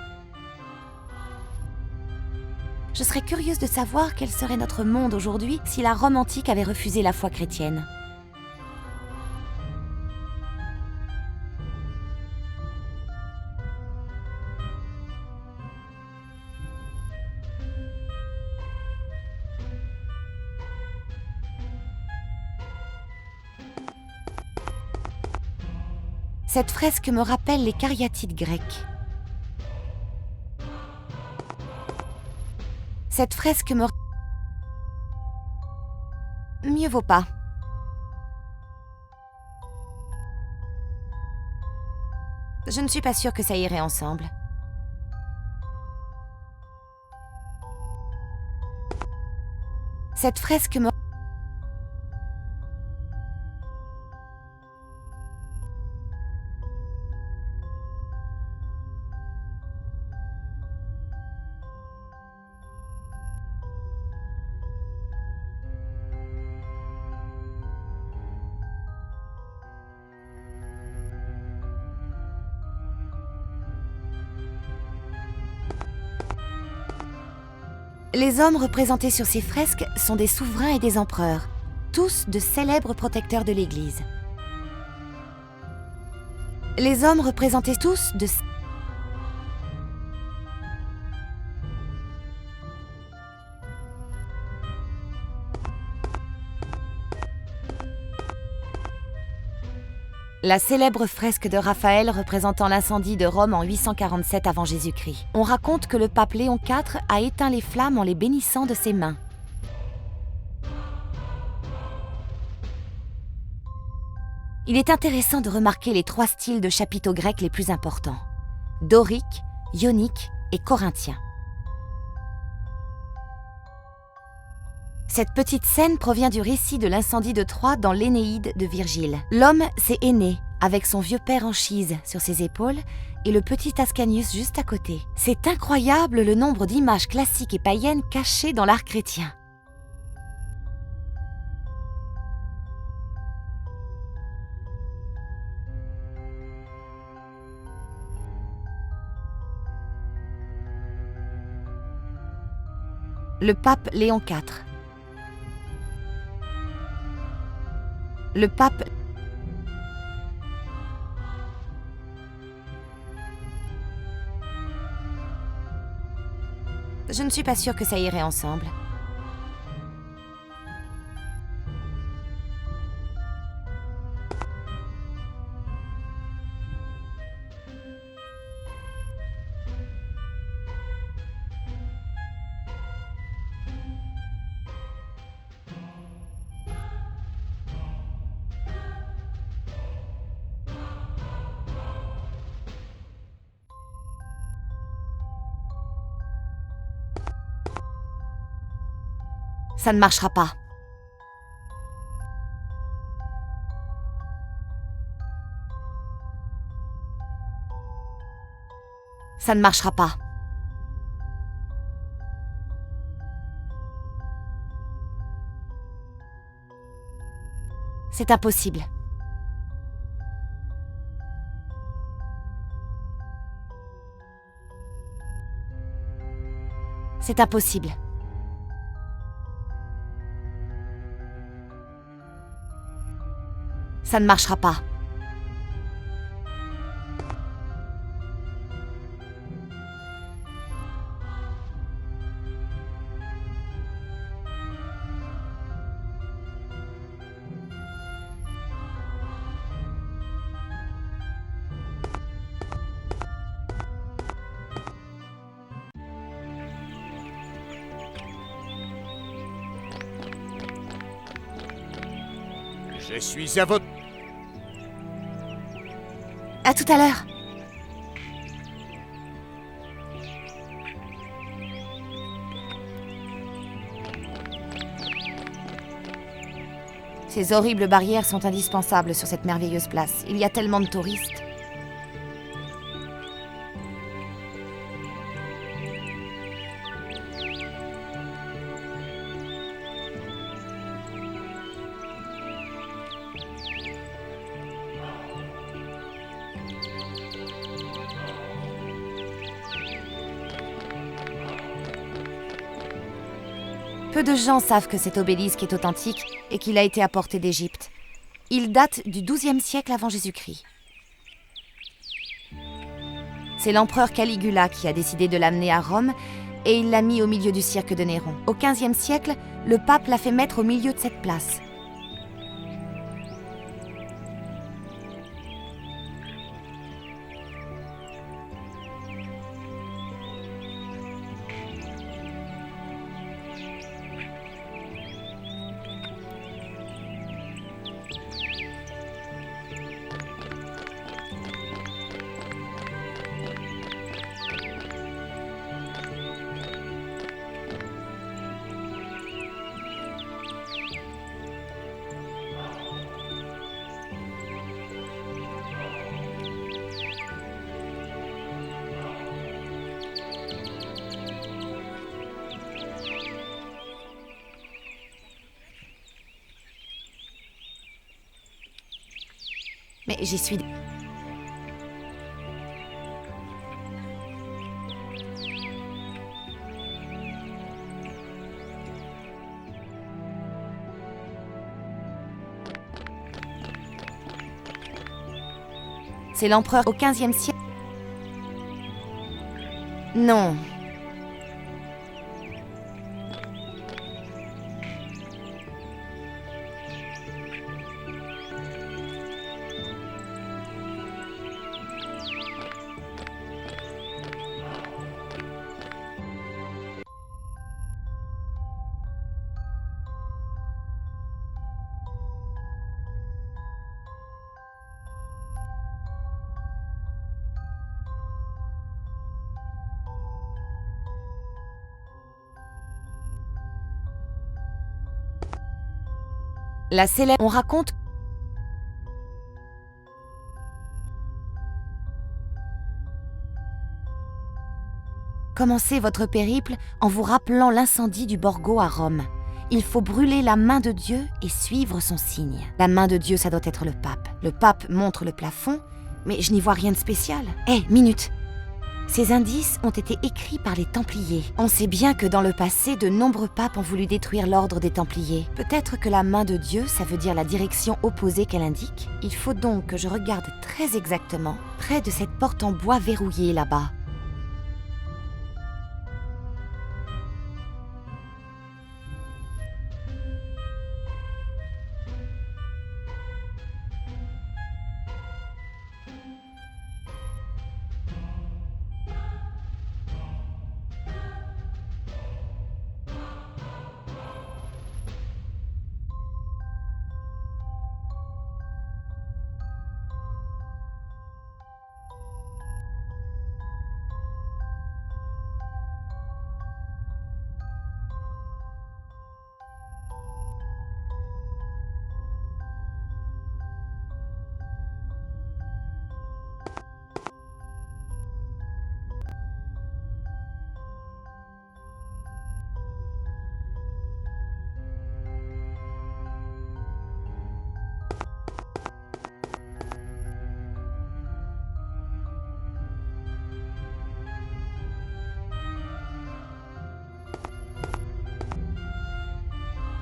Je serais curieuse de savoir quel serait notre monde aujourd'hui si la Rome antique avait refusé la foi chrétienne. Cette fresque me rappelle les cariatides grecs. Cette fresque me... Mieux vaut pas. Je ne suis pas sûre que ça irait ensemble. Cette fresque me... Les hommes représentés sur ces fresques sont des souverains et des empereurs, tous de célèbres protecteurs de l'Église. Les hommes représentés tous de... La célèbre fresque de Raphaël représentant l'incendie de Rome en 847 avant Jésus-Christ. On raconte que le pape Léon IV a éteint les flammes en les bénissant de ses mains. Il est intéressant de remarquer les 3 styles de chapiteaux grecs les plus importants: dorique, ionique et corinthien. Cette petite scène provient du récit de l'incendie de Troie dans l'Énéide de Virgile. L'homme, c'est Énée, avec son vieux père Anchise sur ses épaules et le petit Ascanius juste à côté. C'est incroyable le nombre d'images classiques et païennes cachées dans l'art chrétien. Le pape Léon IV. Le pape Je ne suis pas sûre que ça irait ensemble. Ça ne marchera pas. Ça ne marchera pas. C'est impossible. C'est impossible. Ça ne marchera pas. Je suis à votre... À tout à l'heure. Ces horribles barrières sont indispensables sur cette merveilleuse place. Il y a tellement de touristes. Peu de gens savent que cet obélisque est authentique et qu'il a été apporté d'Égypte. Il date du XIIe siècle avant Jésus-Christ. C'est l'empereur Caligula qui a décidé de l'amener à Rome et il l'a mis au milieu du cirque de Néron. Au XVe siècle, le pape l'a fait mettre au milieu de cette place. Mais j'y suis... C'est l'empereur au XVe siècle. Non. La célèbre... On raconte... Commencez votre périple en vous rappelant l'incendie du Borgo à Rome. Il faut brûler la main de Dieu et suivre son signe. La main de Dieu, ça doit être le pape. Le pape montre le plafond, mais je n'y vois rien de spécial. Minute! Ces indices ont été écrits par les Templiers. On sait bien que dans le passé, de nombreux papes ont voulu détruire l'ordre des Templiers. Peut-être que la main de Dieu, ça veut dire la direction opposée qu'elle indique. Il faut donc que je regarde très exactement près de cette porte en bois verrouillée là-bas.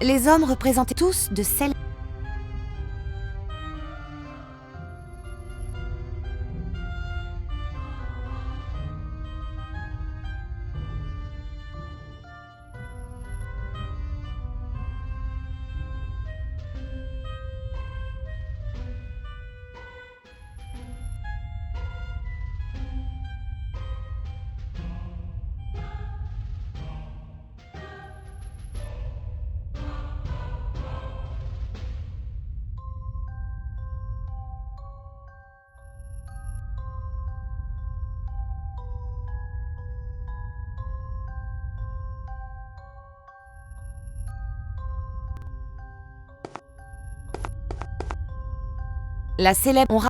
Les hommes représentaient tous de celles... La célèbre...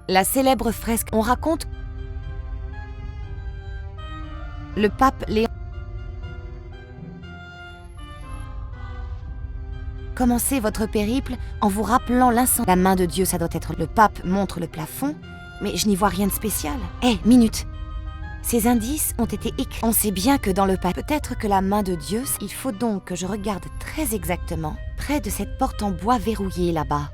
La célèbre fresque... On raconte... Le pape Léon... Commencez votre périple en vous rappelant l'incendie. La main de Dieu, ça doit être... Le pape montre le plafond, mais je n'y vois rien de spécial. Minute! Ces indices ont été écrits. On sait bien que dans le passé... Peut-être que la main de Dieu... Il faut donc que je regarde très exactement près de cette porte en bois verrouillée là-bas.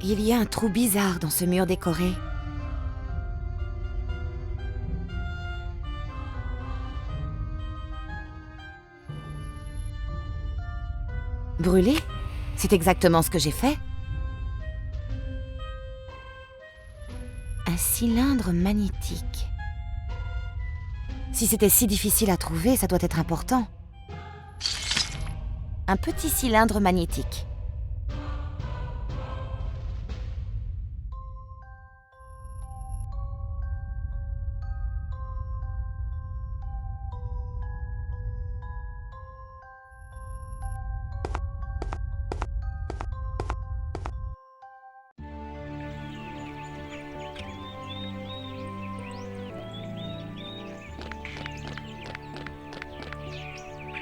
Il y a un trou bizarre dans ce mur décoré. Brûlé? C'est exactement ce que j'ai fait. Un cylindre magnétique. Si c'était si difficile à trouver, ça doit être important. Un petit cylindre magnétique.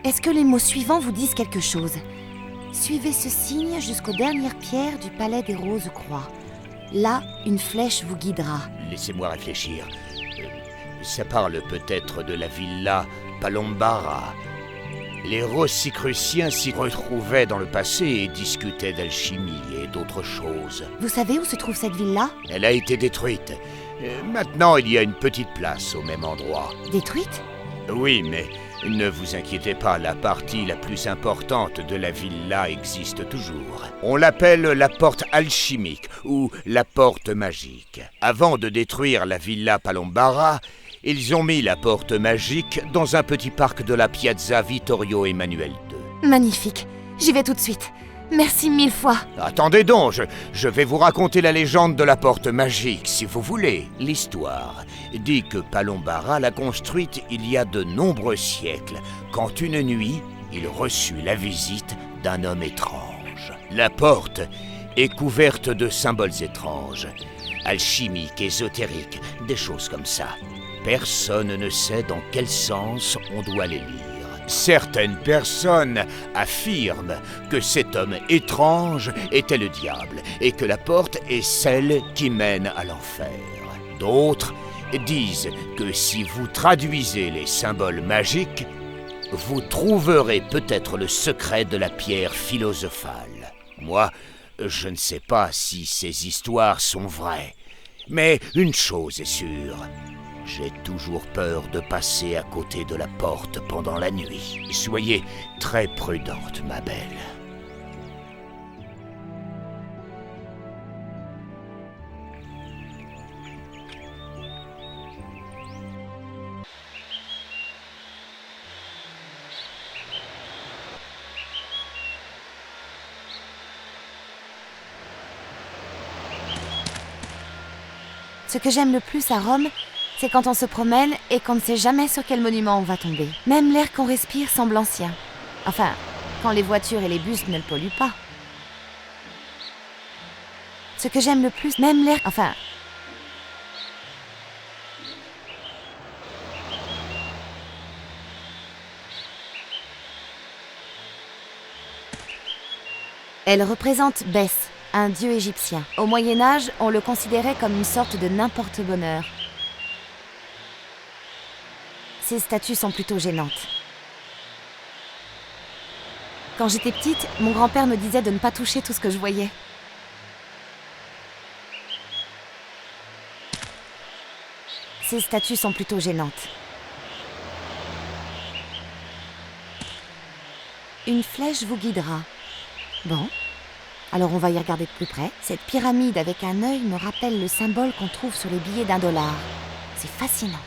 Est-ce que les mots suivants vous disent quelque chose? Suivez ce signe jusqu'aux dernières pierres du palais des Roses Croix. Là, une flèche vous guidera. Laissez-moi réfléchir. Ça parle peut-être de la villa Palombara. Les Rosicruciens s'y retrouvaient dans le passé et discutaient d'alchimie et d'autres choses. Vous savez où se trouve cette ville-là? Elle a été détruite. Maintenant, il y a une petite place au même endroit. Détruite? Oui, mais ne vous inquiétez pas, la partie la plus importante de la villa existe toujours. On l'appelle la porte alchimique ou la porte magique. Avant de détruire la villa Palombara, ils ont mis la porte magique dans un petit parc de la Piazza Vittorio Emanuele II. Magnifique. J'y vais tout de suite. Merci 1000 fois. Attendez donc, je vais vous raconter la légende de la porte magique, si vous voulez. L'histoire dit que Palombara l'a construite il y a de nombreux siècles, quand une nuit, il reçut la visite d'un homme étrange. La porte est couverte de symboles étranges, alchimiques, ésotériques, des choses comme ça. Personne ne sait dans quel sens on doit les lire. Certaines personnes affirment que cet homme étrange était le diable et que la porte est celle qui mène à l'enfer. D'autres disent que si vous traduisez les symboles magiques, vous trouverez peut-être le secret de la pierre philosophale. Moi, je ne sais pas si ces histoires sont vraies, mais une chose est sûre. J'ai toujours peur de passer à côté de la porte pendant la nuit. Soyez très prudente, ma belle. Ce que j'aime le plus à Rome, c'est quand on se promène et qu'on ne sait jamais sur quel monument on va tomber. Même l'air qu'on respire semble ancien. Enfin, quand les voitures et les bus ne le polluent pas. Ce que j'aime le plus, même l'air... Enfin... Elle représente Bès, un dieu égyptien. Au Moyen-Âge, on le considérait comme une sorte de n'importe bonheur. Ces statues sont plutôt gênantes. Quand j'étais petite, mon grand-père me disait de ne pas toucher tout ce que je voyais. Ces statues sont plutôt gênantes. Une flèche vous guidera. Bon, alors on va y regarder de plus près. Cette pyramide avec un œil me rappelle le symbole qu'on trouve sur les billets d'$1. C'est fascinant.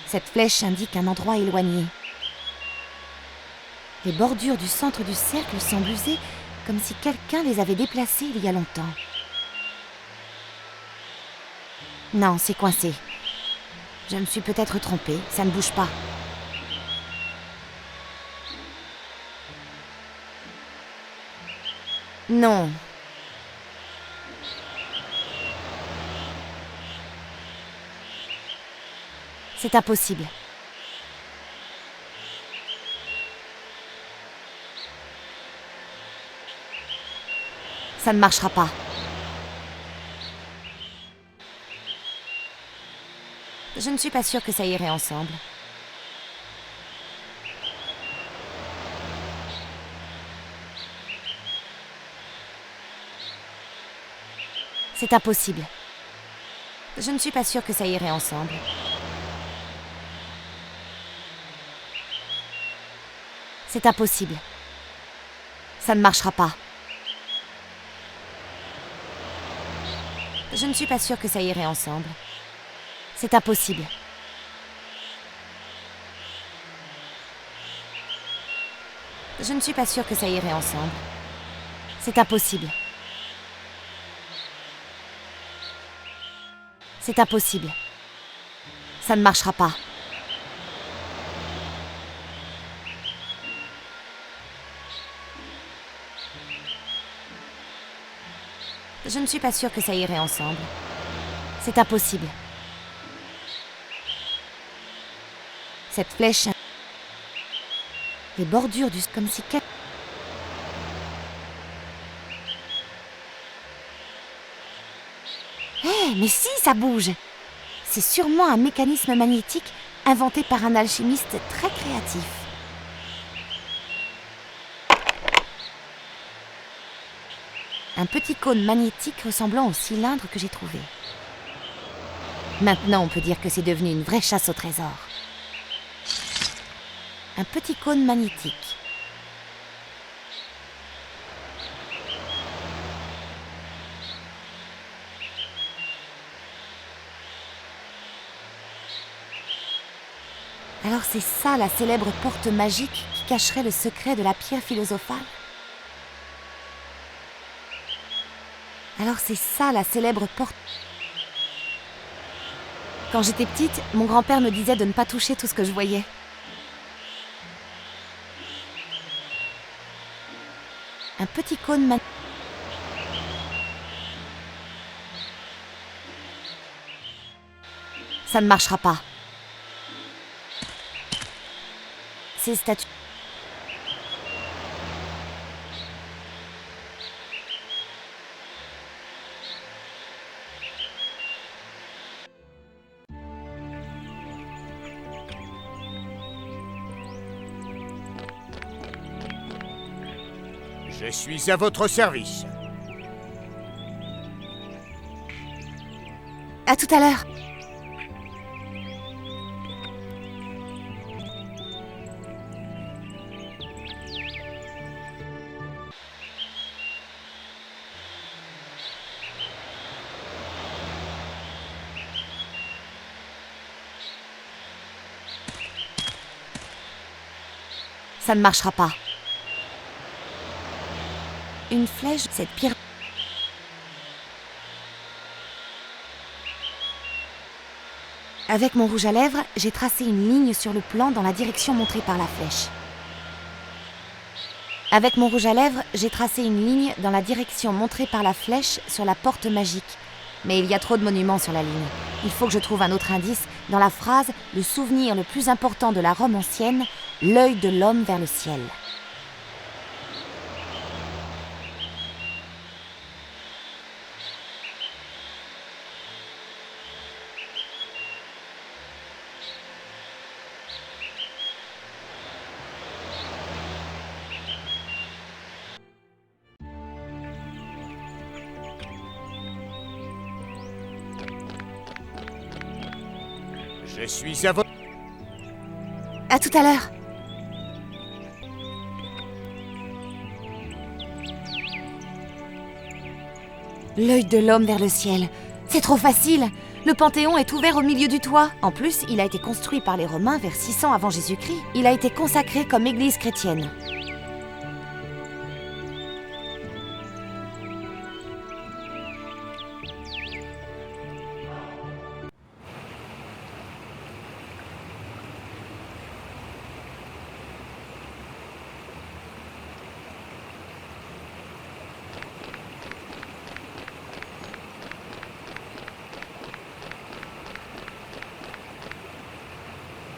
Cette flèche indique un endroit éloigné. Les bordures du centre du cercle semblent usées, comme si quelqu'un les avait déplacées il y a longtemps. Non, c'est coincé. Je me suis peut-être trompée, ça ne bouge pas. Non. C'est impossible. Ça ne marchera pas. Je ne suis pas sûre que ça irait ensemble. C'est impossible. Je ne suis pas sûre que ça irait ensemble. C'est impossible. Ça ne marchera pas. Je ne suis pas sûre que ça irait ensemble. C'est impossible. Je ne suis pas sûre que ça irait ensemble. C'est impossible. C'est impossible. Ça ne marchera pas. Je ne suis pas sûre que ça irait ensemble. C'est impossible. Cette flèche... Les bordures du... comme si... Mais si, ça bouge! C'est sûrement un mécanisme magnétique inventé par un alchimiste très créatif. Un petit cône magnétique ressemblant au cylindre que j'ai trouvé. Maintenant, on peut dire que c'est devenu une vraie chasse au trésor. Un petit cône magnétique. Alors c'est ça la célèbre porte magique qui cacherait le secret de la pierre philosophale? Alors c'est ça la célèbre porte... Quand j'étais petite, mon grand-père me disait de ne pas toucher tout ce que je voyais. Un petit cône magnétique. Ça ne marchera pas. Ces statues... Je suis à votre service. À tout à l'heure. Ça ne marchera pas. Une flèche, cette pierre... Avec mon rouge à lèvres, j'ai tracé une ligne sur le plan dans la direction montrée par la flèche. Avec mon rouge à lèvres, j'ai tracé une ligne dans la direction montrée par la flèche sur la porte magique. Mais il y a trop de monuments sur la ligne. Il faut que je trouve un autre indice dans la phrase « Le souvenir le plus important de la Rome ancienne, l'œil de l'homme vers le ciel ». Je suis à votre... À tout à l'heure. L'œil de l'homme vers le ciel. C'est trop facile. Le Panthéon est ouvert au milieu du toit. En plus, il a été construit par les Romains vers 600 avant Jésus-Christ. Il a été consacré comme église chrétienne.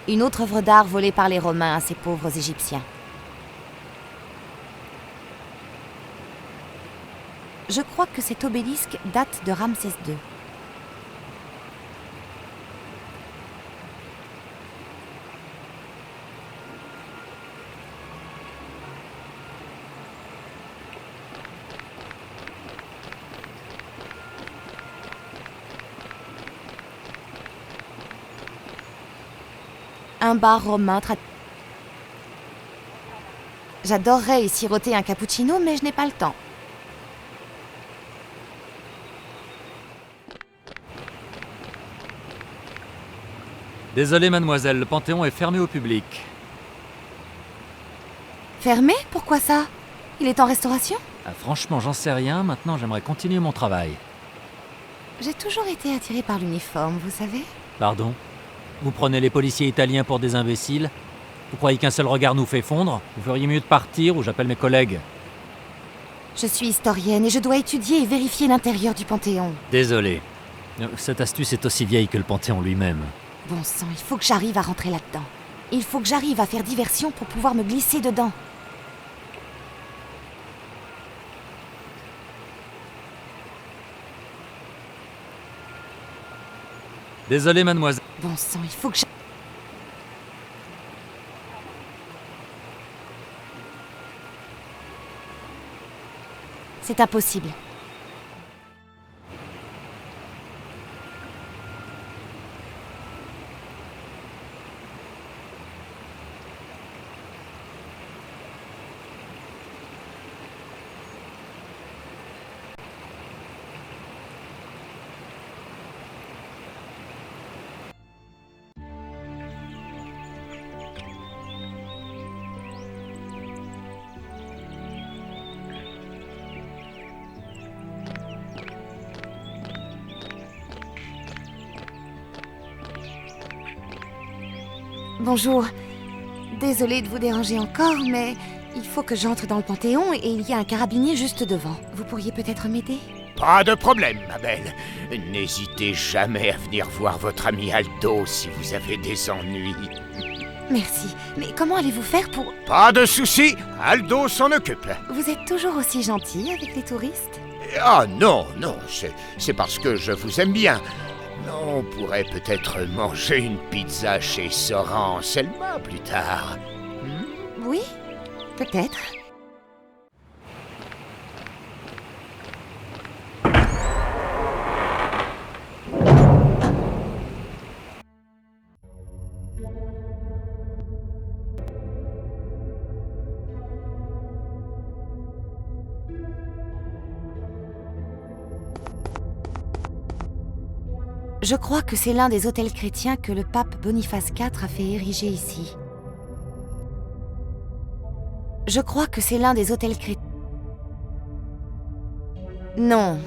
Une autre œuvre d'art volée par les Romains à ces pauvres Égyptiens. Je crois que cet obélisque date de Ramsès II. Un bar romain J'adorerais y siroter un cappuccino, mais je n'ai pas le temps. Désolé, mademoiselle, le Panthéon est fermé au public. Fermé? Pourquoi ça? Il est en restauration? Ah, franchement, j'en sais rien. Maintenant, j'aimerais continuer mon travail. J'ai toujours été attirée par l'uniforme, vous savez? Pardon? Vous prenez les policiers italiens pour des imbéciles? Vous croyez qu'un seul regard nous fait fondre? Vous feriez mieux de partir ou j'appelle mes collègues. Je suis historienne et je dois étudier et vérifier l'intérieur du Panthéon. Désolé. Cette astuce est aussi vieille que le Panthéon lui-même. Bon sang, il faut que j'arrive à rentrer là-dedans. Il faut que j'arrive à faire diversion pour pouvoir me glisser dedans. Désolé, mademoiselle. Bon sang, il faut que C'est impossible. Bonjour. Désolée de vous déranger encore, mais il faut que j'entre dans le Panthéon et il y a un carabinier juste devant. Vous pourriez peut-être m'aider? Pas de problème, ma belle. N'hésitez jamais à venir voir votre ami Aldo si vous avez des ennuis. Merci. Mais comment allez-vous faire pour... Pas de souci, Aldo s'en occupe. Vous êtes toujours aussi gentil avec les touristes? Ah non, non, c'est parce que je vous aime bien. On pourrait peut-être manger une pizza chez Sora en Selma plus tard. Oui, peut-être. Je crois que c'est l'un des hôtels chrétiens que le pape Boniface IV a fait ériger ici. Je crois que c'est l'un des hôtels chrétiens... Non.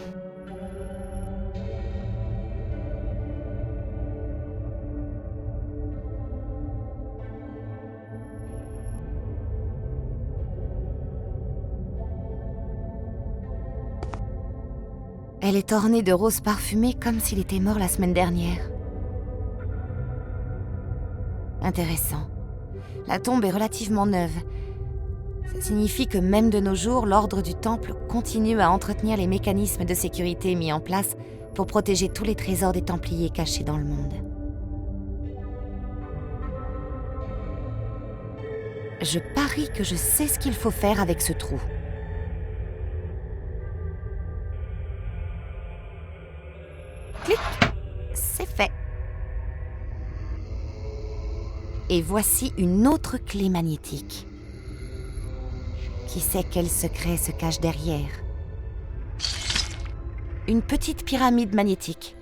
Elle est ornée de roses parfumées comme s'il était mort la semaine dernière. Intéressant. La tombe est relativement neuve. Ça signifie que même de nos jours, l'ordre du Temple continue à entretenir les mécanismes de sécurité mis en place pour protéger tous les trésors des Templiers cachés dans le monde. Je parie que je sais ce qu'il faut faire avec ce trou. Clic, c'est fait. Et voici une autre clé magnétique. Qui sait quel secret se cache derrière? Une petite pyramide magnétique.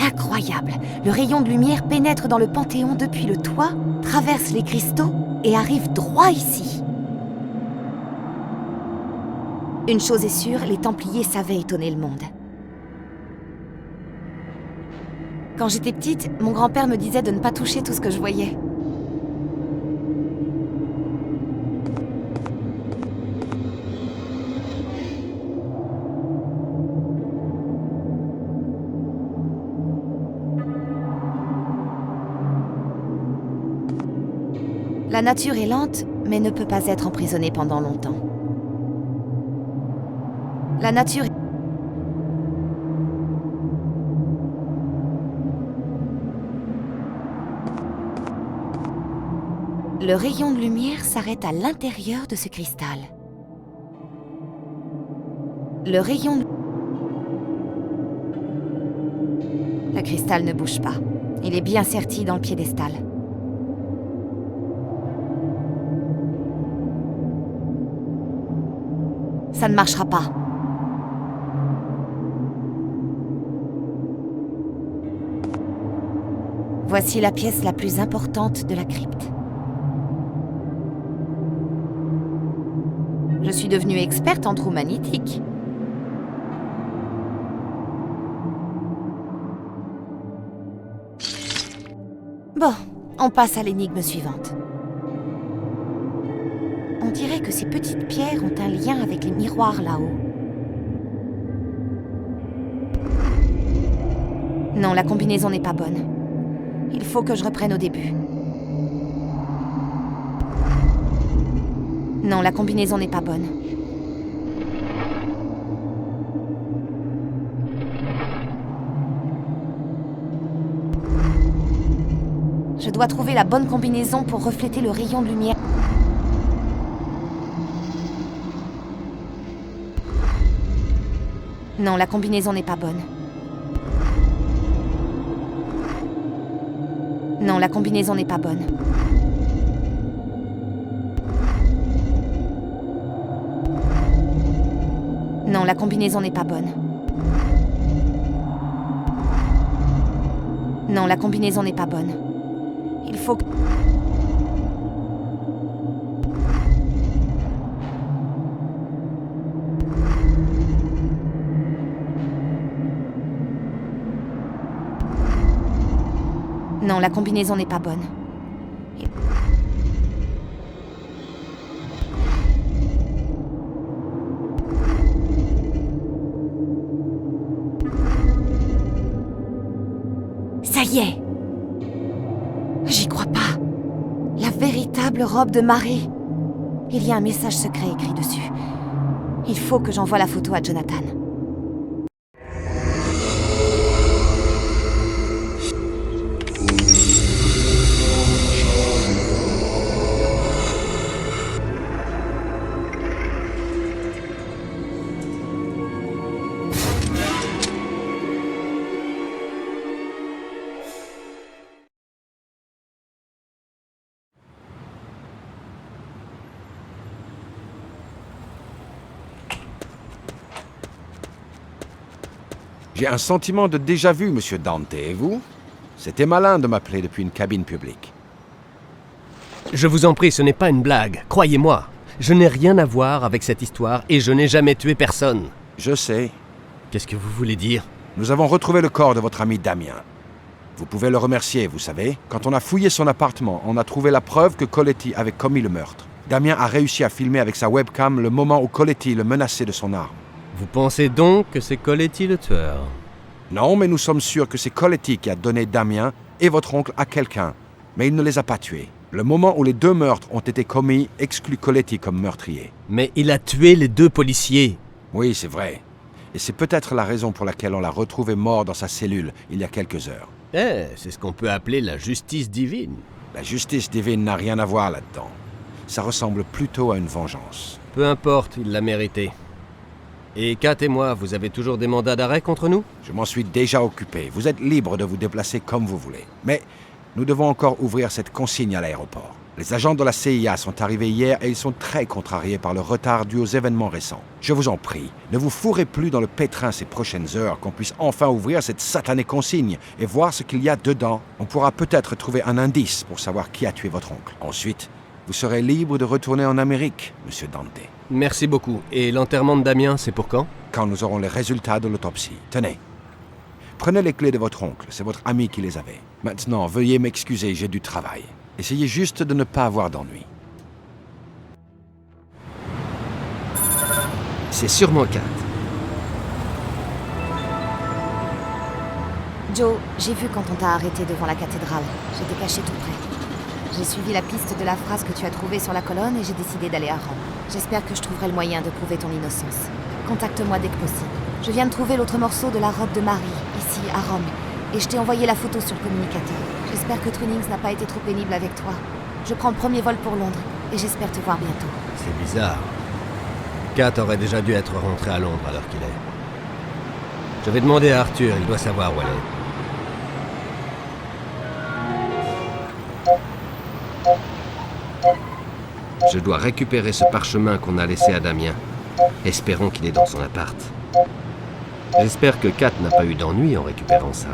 Incroyable! Le rayon de lumière pénètre dans le Panthéon depuis le toit, traverse les cristaux et arrive droit ici. Une chose est sûre, les Templiers savaient étonner le monde. Quand j'étais petite, mon grand-père me disait de ne pas toucher tout ce que je voyais. La nature est lente, mais ne peut pas être emprisonnée pendant longtemps. La nature... Le rayon de lumière s'arrête à l'intérieur de ce cristal. Le rayon de... Le cristal ne bouge pas. Il est bien serti dans le piédestal. Ça ne marchera pas. Voici la pièce la plus importante de la crypte. Je suis devenue experte en trous magnétiques. Bon, on passe à l'énigme suivante. On dirait que ces petites pierres ont un lien avec les miroirs là-haut. Non, la combinaison n'est pas bonne. Il faut que je reprenne au début. Non, la combinaison n'est pas bonne. Je dois trouver la bonne combinaison pour refléter le rayon de lumière. Non, la combinaison n'est pas bonne. Non, la combinaison n'est pas bonne. Non, la combinaison n'est pas bonne. Non, la combinaison n'est pas bonne. Il faut que... Non, la combinaison n'est pas bonne. Ça y est! J'y crois pas. La véritable robe de marée. Il y a un message secret écrit dessus. Il faut que j'envoie la photo à Jonathan. J'ai un sentiment de déjà-vu, monsieur Dante, et vous? C'était malin de m'appeler depuis une cabine publique. Je vous en prie, ce n'est pas une blague, croyez-moi. Je n'ai rien à voir avec cette histoire et je n'ai jamais tué personne. Je sais. Qu'est-ce que vous voulez dire? Nous avons retrouvé le corps de votre ami Damien. Vous pouvez le remercier, vous savez. Quand on a fouillé son appartement, on a trouvé la preuve que Coletti avait commis le meurtre. Damien a réussi à filmer avec sa webcam le moment où Coletti le menaçait de son arme. Vous pensez donc que c'est Coletti le tueur? Non, mais nous sommes sûrs que c'est Coletti qui a donné Damien et votre oncle à quelqu'un. Mais il ne les a pas tués. Le moment où les deux meurtres ont été commis exclut Coletti comme meurtrier. Mais il a tué les deux policiers. Oui, c'est vrai. Et c'est peut-être la raison pour laquelle on l'a retrouvé mort dans sa cellule il y a quelques heures. C'est ce qu'on peut appeler la justice divine. La justice divine n'a rien à voir là-dedans. Ça ressemble plutôt à une vengeance. Peu importe, il l'a mérité. Et Kat et moi, vous avez toujours des mandats d'arrêt contre nous? Je m'en suis déjà occupé. Vous êtes libre de vous déplacer comme vous voulez. Mais nous devons encore ouvrir cette consigne à l'aéroport. Les agents de la CIA sont arrivés hier et ils sont très contrariés par le retard dû aux événements récents. Je vous en prie, ne vous fourrez plus dans le pétrin ces prochaines heures, qu'on puisse enfin ouvrir cette satanée consigne et voir ce qu'il y a dedans. On pourra peut-être trouver un indice pour savoir qui a tué votre oncle. Ensuite, vous serez libre de retourner en Amérique, monsieur Dante. Merci beaucoup. Et l'enterrement de Damien, c'est pour quand? Quand nous aurons les résultats de l'autopsie. Tenez. Prenez les clés de votre oncle, c'est votre ami qui les avait. Maintenant, veuillez m'excuser, j'ai du travail. Essayez juste de ne pas avoir d'ennui. C'est sûrement Kat. Joe, j'ai vu quand on t'a arrêté devant la cathédrale. J'étais caché tout près. J'ai suivi la piste de la phrase que tu as trouvée sur la colonne et j'ai décidé d'aller à Rome. J'espère que je trouverai le moyen de prouver ton innocence. Contacte-moi dès que possible. Je viens de trouver l'autre morceau de la robe de Marie, ici, à Rome. Et je t'ai envoyé la photo sur le communicateur. J'espère que Trunnings n'a pas été trop pénible avec toi. Je prends le premier vol pour Londres et j'espère te voir bientôt. C'est bizarre. Kat aurait déjà dû être rentré à Londres à l'heure qu'il est. Je vais demander à Arthur, il doit savoir où elle est. Je dois récupérer ce parchemin qu'on a laissé à Damien. Espérons qu'il est dans son appart. J'espère que Kat n'a pas eu d'ennui en récupérant ça.